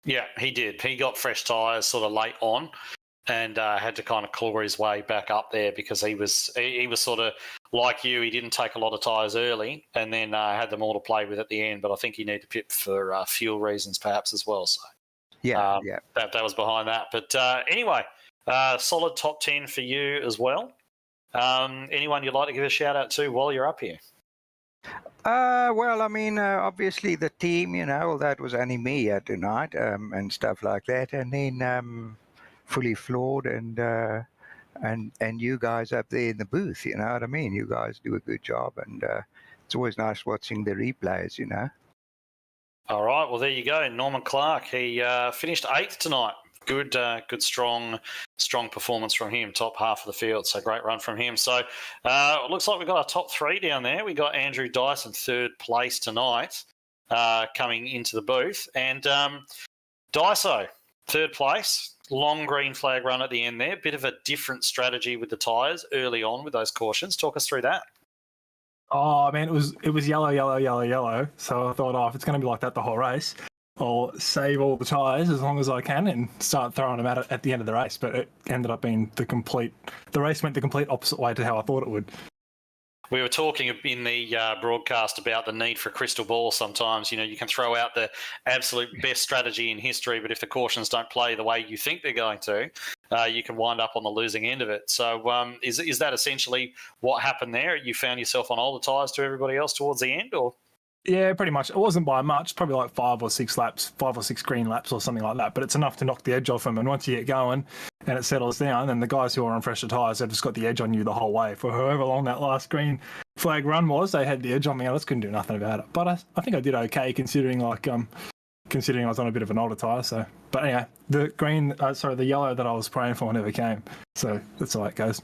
Yeah, he did. He got fresh tyres sort of late on and had to kind of claw his way back up there because he was sort of like you. He didn't take a lot of tyres early and then had them all to play with at the end. But I think he needed to pit for fuel reasons perhaps as well. So Yeah. That was behind that. But anyway, solid top 10 for you as well. Anyone you'd like to give a shout out to while you're up here? Well, I mean, obviously the team, although it was only me tonight and stuff like that, and then fully floored and you guys up there in the booth, you know what I mean? You guys do a good job, and it's always nice watching the replays, All right, well there you go, Norman Clark. He finished 8th tonight. Good, strong performance from him. Top half of the field, so great run from him. So it looks like we've got our top 3 down there. We got Andrew Dyson 3rd place tonight, coming into the booth, and Dyso 3rd place. Long green flag run at the end there. Bit of a different strategy with the tyres early on with those cautions. Talk us through that. Oh man, it was yellow, yellow, yellow, yellow. So I thought, if it's going to be like that the whole race, I'll save all the tyres as long as I can and start throwing them at the end of the race. But it ended up being the race went the complete opposite way to how I thought it would. We were talking in the broadcast about the need for a crystal ball sometimes. You can throw out the absolute best strategy in history, but if the cautions don't play the way you think they're going to, you can wind up on the losing end of it. So is that essentially what happened there? You found yourself on older tyres to everybody else towards the end, or? Yeah, pretty much. It wasn't by much, probably like 5 or 6 laps, 5 or 6 green laps or something like that. But it's enough to knock the edge off them. And once you get going and it settles down, then the guys who are on fresher tyres have just got the edge on you the whole way. For however long that last green flag run was, they had the edge on me. I just couldn't do nothing about it. But I think I did okay considering I was on a bit of an older tyre. So, but anyway, the yellow that I was praying for never came. So that's how it goes.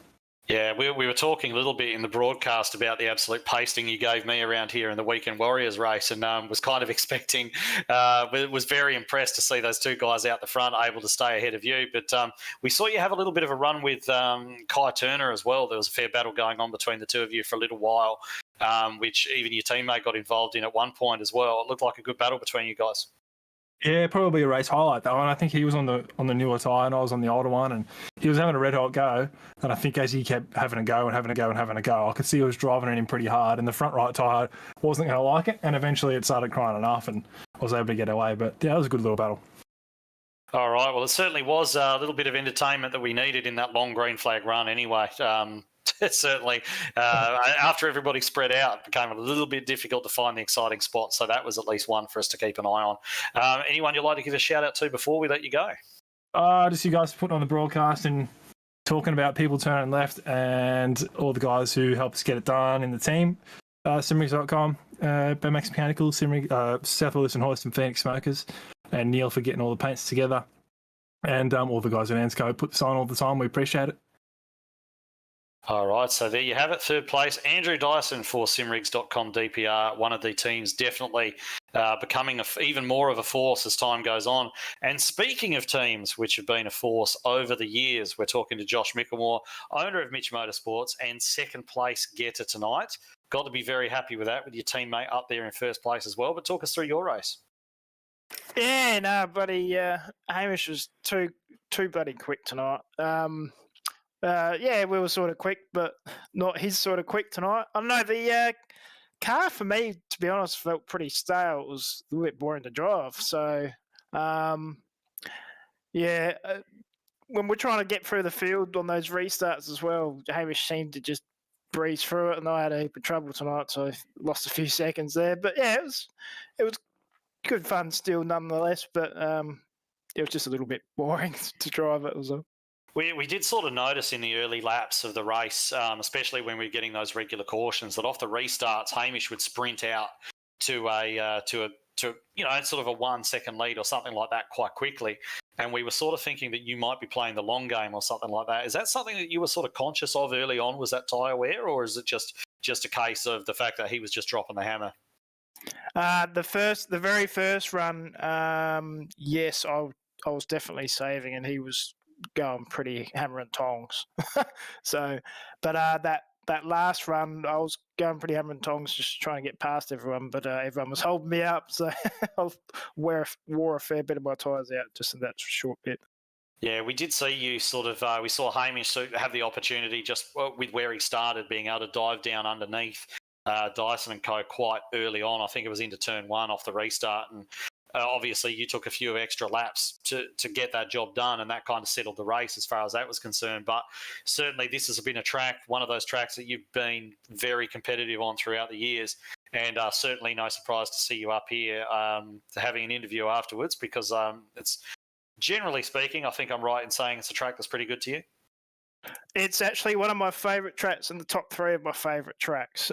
Yeah, we were talking a little bit in the broadcast about the absolute pasting you gave me around here in the Weekend Warriors race, and was kind of expecting, was very impressed to see those 2 guys out the front able to stay ahead of you. But we saw you have a little bit of a run with Kai Turner as well. There was a fair battle going on between the 2 of you for a little while, which even your teammate got involved in at one point as well. It looked like a good battle between you guys. Yeah, probably a race highlight though, and I think he was on the newer tyre and I was on the older one, and he was having a red hot go. And I think as he kept having a go, I could see he was driving it in pretty hard, and the front right tyre wasn't going to like it. And eventually, it started crying enough, and I was able to get away. But yeah, it was a good little battle. All right, well, it certainly was a little bit of entertainment that we needed in that long green flag run. Anyway. It certainly, after everybody spread out, it became a little bit difficult to find the exciting spot. So that was at least one for us to keep an eye on. Anyone you'd like to give a shout out to before we let you go? Just you guys putting on the broadcast and talking about people turning left and all the guys who helped us get it done in the team. Simrigs.com, BMX Mechanical, South Willis and Hoist and Phoenix Smokers, and Neil for getting all the paints together. And all the guys at ANZCAR put this on all the time. We appreciate it. All right, so there you have it. 3rd place, Andrew Dyson for Simrigs.com DPR. One of the teams definitely becoming even more of a force as time goes on. And speaking of teams which have been a force over the years, we're talking to Josh Mickelmore, owner of Mitch Motorsports and 2nd place getter tonight. Got to be very happy with that, with your teammate up there in 1st place as well. But talk us through your race. Yeah, no, buddy. Hamish was too bloody quick tonight. Yeah, we were sort of quick, but not his sort of quick tonight. I don't know, the car for me, to be honest, felt pretty stale. It was a little bit boring to drive. So, yeah, when we're trying to get through the field on those restarts as well, Hamish seemed to just breeze through it, and I had a heap of trouble tonight, so I lost a few seconds there. But yeah, it was good fun still, nonetheless. But it was just a little bit boring to drive it. We did sort of notice in the early laps of the race, especially when we were getting those regular cautions, that off the restarts, Hamish would sprint out to sort of a 1 second lead or something like that quite quickly. And we were sort of thinking that you might be playing the long game or something like that. Is that something that you were sort of conscious of early on? Was that tyre wear, or is it just a case of the fact that he was just dropping the hammer? The very first run, yes, I was definitely saving, and he was going pretty hammer and tongs. So, but that last run, I was going pretty hammer and tongs, just trying to get past everyone. But everyone was holding me up, so I wore a fair bit of my tyres out just in that short bit. Yeah, we did see you sort of. We saw Hamish have the opportunity just with where he started, being able to dive down underneath Dyson and Co. quite early on. I think it was into turn 1 off the restart, and obviously you took a few extra laps to get that job done, and that kind of settled the race as far as that was concerned. But certainly this has been one of those tracks that you've been very competitive on throughout the years, and certainly no surprise to see you up here having an interview afterwards, because it's, generally speaking, I think I'm right in saying it's a track that's pretty good to you. It's actually one of my favourite tracks in the top 3 of my favourite tracks.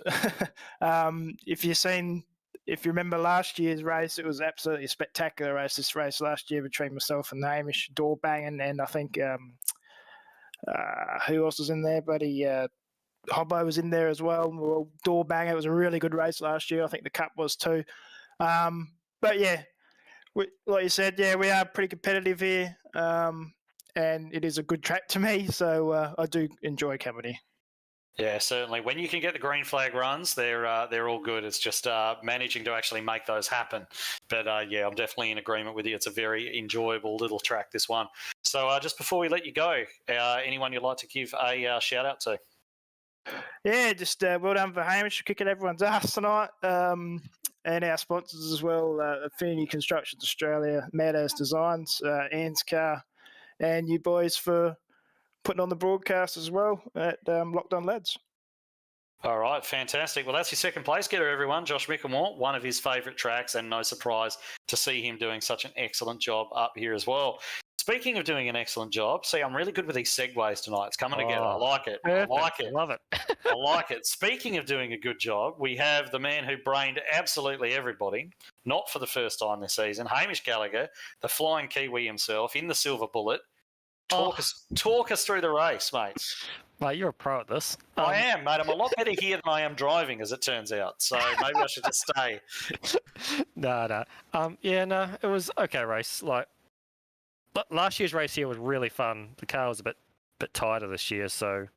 If you remember last year's race, it was absolutely a spectacular race. This race last year between myself and Hamish, door banging, and I think who else was in there? Buddy Hobbo was in there as well. Door banger. It was a really good race last year. I think the Cup was too. But yeah, like you said, yeah, we are pretty competitive here. And it is a good track to me, so I do enjoy coming here. Yeah, certainly. When you can get the green flag runs, they're all good. It's just managing to actually make those happen. But yeah, I'm definitely in agreement with you. It's a very enjoyable little track, this one. So just before we let you go, anyone you'd like to give a shout out to? Yeah, just well done for Hamish for kicking everyone's ass tonight. And our sponsors as well, Affinity Constructions Australia, Meadows Designs, ANZCAR, and you boys for putting on the broadcast as well at Locked On Lads. All right, fantastic. Well, that's your second place getter, everyone. Josh Mickelmore, one of his favourite tracks, and no surprise to see him doing such an excellent job up here as well. Speaking of doing an excellent job, see, I'm really good with these segues tonight. It's coming together. I like it. Perfect. I like it. Love it. I like it. Speaking of doing a good job, we have the man who brained absolutely everybody, not for the first time this season, Hamish Gallagher, the flying Kiwi himself, in the silver bullet. Talk us through the race, mate. Mate, you're a pro at this. I am, mate. I'm a lot better here than I am driving, as it turns out. So maybe I should just stay. No. Yeah, no, it was okay race. Like last year's race here was really fun. The car was a bit tighter this year, so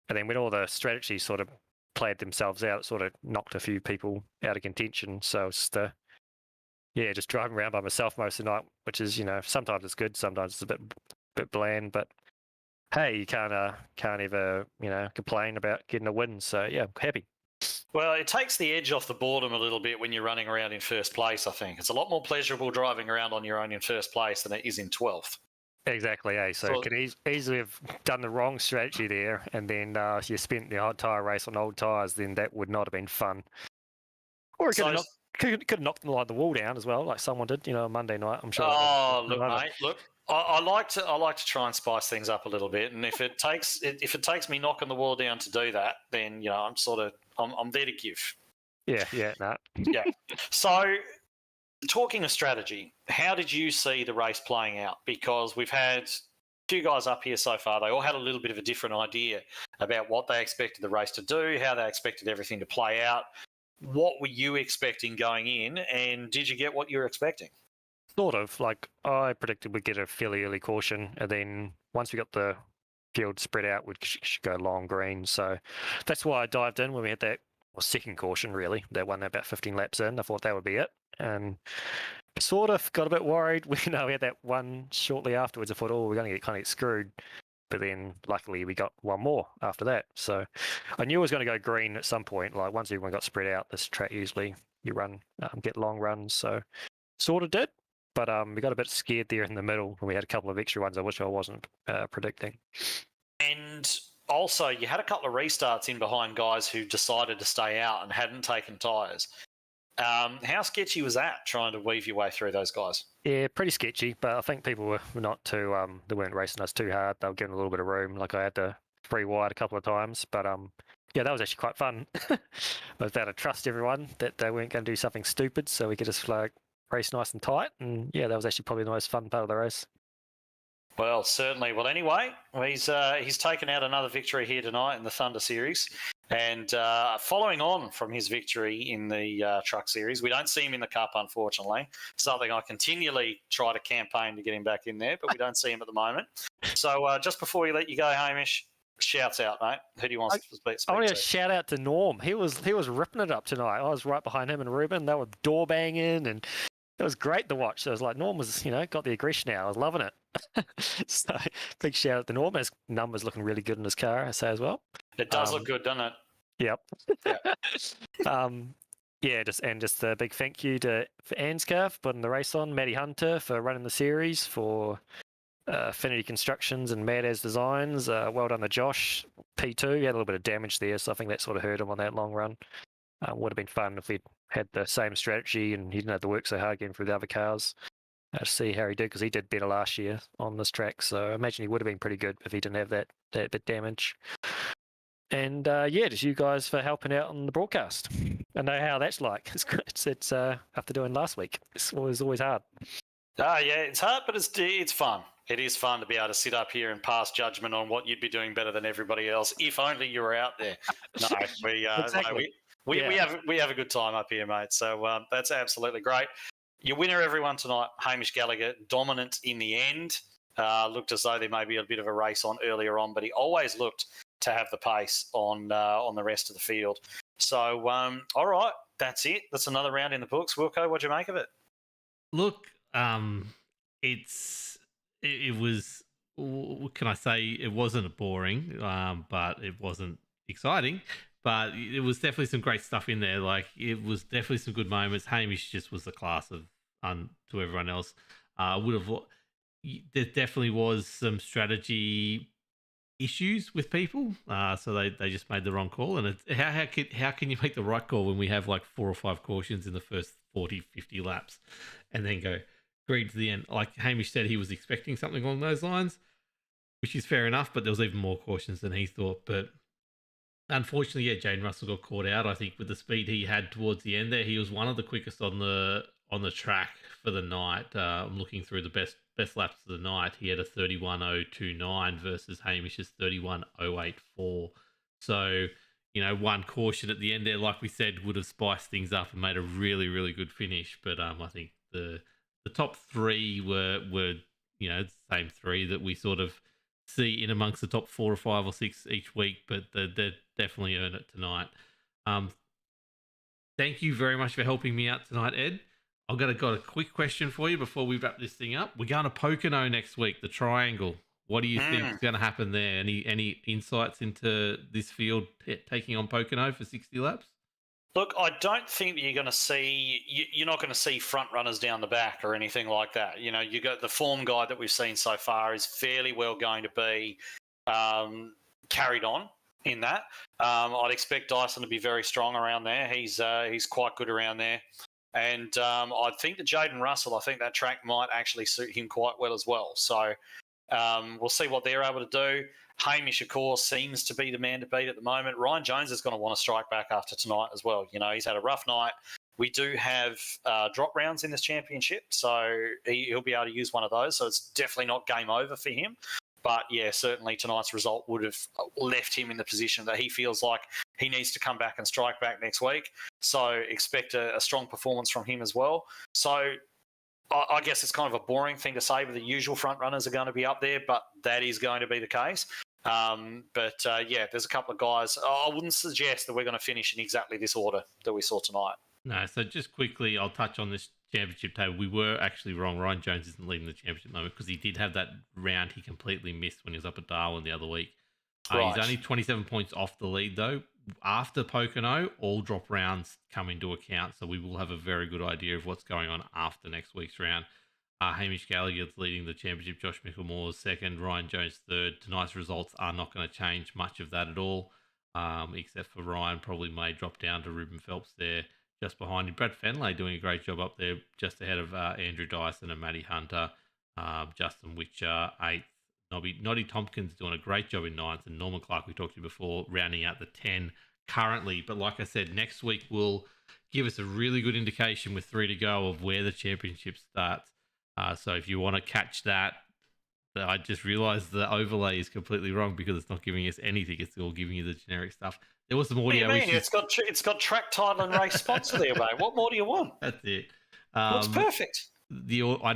and then when all the strategies sort of played themselves out, it sort of knocked a few people out of contention. So it's just driving around by myself most of the night, which is, sometimes it's good, sometimes it's a bit bland, but hey, you can't ever complain about getting a win. So yeah, I'm happy. Well, it takes the edge off the boredom a little bit when you're running around in first place. I think it's a lot more pleasurable driving around on your own in first place than it is in 12th. Exactly, eh? So you could easily have done the wrong strategy there, and then you spent the hot tyre race on old tyres, then that would not have been fun. Or it could have knocked the wall down as well, like someone did, Monday night. I'm sure. Oh, look, mate, look. I like to try and spice things up a little bit, and if it takes me knocking the wall down to do that, then I'm there to give. Yeah, nah. Yeah. So, talking of strategy, how did you see the race playing out? Because we've had a few guys up here so far. They all had a little bit of a different idea about what they expected the race to do, how they expected everything to play out. What were you expecting going in, and did you get what you were expecting? Sort of. Like, I predicted we'd get a fairly early caution, and then once we got the field spread out, we should go long green. So that's why I dived in when we had that second caution, really. That one about 15 laps in. I thought that would be it. And sort of got a bit worried. We had that one shortly afterwards. I thought, we're going to get screwed. But then luckily we got one more after that. So I knew I was going to go green at some point. Like once everyone got spread out, this track usually you get long runs. So sort of did. But we got a bit scared there in the middle when we had a couple of extra ones, which I wasn't predicting. And also, you had a couple of restarts in behind guys who decided to stay out and hadn't taken tyres. How sketchy was that, trying to weave your way through those guys? Yeah, pretty sketchy, but I think people were not too, they weren't racing us too hard. They were giving a little bit of room. Like I had to free wide a couple of times, but yeah, that was actually quite fun. I was able to trust everyone that they weren't going to do something stupid, so we could just race nice and tight. And yeah, that was actually probably the most fun part of the race. Well, certainly. Well, anyway, he's taken out another victory here tonight in the Thunder Series. And following on from his victory in the Truck Series, we don't see him in the Cup, unfortunately. Something I continually try to campaign to get him back in there, but we don't see him at the moment. So just before we let you go, Hamish, shouts out, mate. Who do you want to speak I want to? to shout out to Norm. He was ripping it up tonight. I was right behind him and Ruben. They were door banging, and it was great to watch. So it was like Norm was, got the aggression out. I was loving it. So big shout out to Norm. His numbers looking really good in his car, I say as well. It does look good, doesn't it? Yep. Yeah. Just a big thank you for ANZCAR for putting the race on, Matty Hunter for running the series, for Affinity Constructions and Mad As Designs. Well done to Josh. P2, he had a little bit of damage there, so I think that sort of hurt him on that long run. Would have been fun if we'd had the same strategy and he didn't have to work so hard getting through the other cars. To see how he did, because he did better last year on this track, so I imagine he would have been pretty good if he didn't have that bit damage. And just you guys for helping out on the broadcast. I know how that's like. It's after doing last week. It's always hard. Yeah, it's hard, but it's fun. It is fun to be able to sit up here and pass judgment on what you'd be doing better than everybody else. If only you were out there. No, Exactly. we have a good time up here, mate. So that's absolutely great. Your winner, everyone, tonight, Hamish Gallagher, dominant in the end. Looked as though there may be a bit of a race on earlier on, but he always looked to have the pace on the rest of the field. So, all right, that's it. That's another round in the books. Wilco, what'd you make of it? Look, it was, what can I say? It wasn't boring, but it wasn't exciting. But it was definitely some great stuff in there. Like, it was definitely some good moments. Hamish just was the class of to everyone else. There definitely was some strategy issues with people, so they just made the wrong call. And how can you make the right call when we have like 4 or 5 cautions in the first 40, 50 laps and then go green to the end? Like Hamish said, he was expecting something along those lines, which is fair enough, but there was even more cautions than he thought. But unfortunately, Jaden Russell got caught out. I think with the speed he had towards the end there, he was one of the quickest on the track for the night. I'm looking through the best laps of the night. He had a 31.029 versus Hamish's 31.084. So, one caution at the end there, like we said, would have spiced things up and made a really, really good finish. But I think the top 3 were the same 3 that we sort of see in amongst the top 4 or 5 or 6 each week, but they definitely earned it tonight. Thank you very much for helping me out tonight, Ed. I've got a quick question for you before we wrap this thing up. We're going to Pocono next week, the Triangle. What do you think is going to happen there? Any insights into this field taking on Pocono for 60 laps? Look, I don't think that you're not going to see front runners down the back or anything like that. You got the form guide that we've seen so far is fairly well going to be carried on in that. I'd expect Dyson to be very strong around there. He's quite good around there. And I think that Jaden Russell, I think that track might actually suit him quite well as well. So we'll see what they're able to do. Hamish, of course, seems to be the man to beat at the moment. Ryan Jones is going to want to strike back after tonight as well. He's had a rough night. We do have drop rounds in this championship, so he'll be able to use one of those. So it's definitely not game over for him. But, yeah, certainly tonight's result would have left him in the position that he feels like he needs to come back and strike back next week. So expect a strong performance from him as well. So I guess it's kind of a boring thing to say, but the usual front runners are going to be up there, but that is going to be the case. There's a couple of guys. I wouldn't suggest that we're going to finish in exactly this order that we saw tonight. No, so just quickly, I'll touch on this championship table. We were actually wrong. Ryan Jones isn't leading the championship moment because he did have that round he completely missed when he was up at Darwin the other week. Right. He's only 27 points off the lead, though. After Pocono, all drop rounds come into account, so we will have a very good idea of what's going on after next week's round. Hamish Gallagher's leading the championship. Josh Micklemore's second. Ryan Jones third. Tonight's results are not going to change much of that at all, except for Ryan probably may drop down to Ruben Phelps there just behind him. Brad Fenley doing a great job up there just ahead of Andrew Dyson and Matty Hunter. Justin Witcher, 8th. Noddy Tompkins doing a great job in 9th. And Norman Clark, we talked to before, rounding out the 10 currently. But like I said, next week will give us a really good indication with 3 to go of where the championship starts. So if you want to catch that, I just realized the overlay is completely wrong because it's not giving us anything. It's all giving you the generic stuff. There was some What do you audio mean? issues. It's got track title and race sponsor there, mate. What more do you want? That's it. Looks perfect. I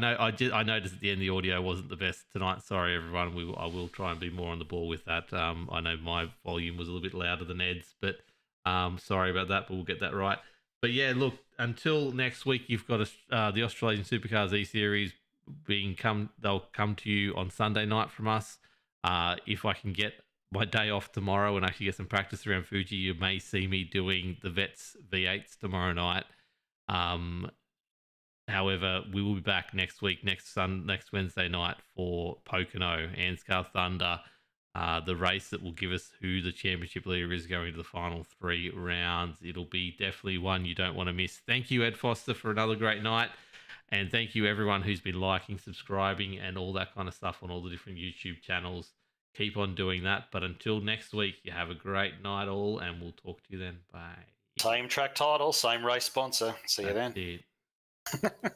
noticed at the end the audio wasn't the best tonight. Sorry, everyone. I will try and be more on the ball with that. I know my volume was a little bit louder than Ed's, but sorry about that. But we'll get that right. But yeah, look. Until next week, you've got the Australian Supercars E Series they'll come to you on Sunday night from us. If I can get my day off tomorrow and actually get some practice around Fuji, you may see me doing the Vets V8s tomorrow night. However, we will be back next week, next Wednesday night for Pocono, ANZCAR Thunder, the race that will give us who the championship leader is going to the final 3 rounds. It'll be definitely one you don't want to miss. Thank you, Ed Foster, for another great night. And thank you, everyone who's been liking, subscribing, and all that kind of stuff on all the different YouTube channels. Keep on doing that. But until next week, you have a great night all, and we'll talk to you then. Bye. Same track title, same race sponsor. See you then. That's it.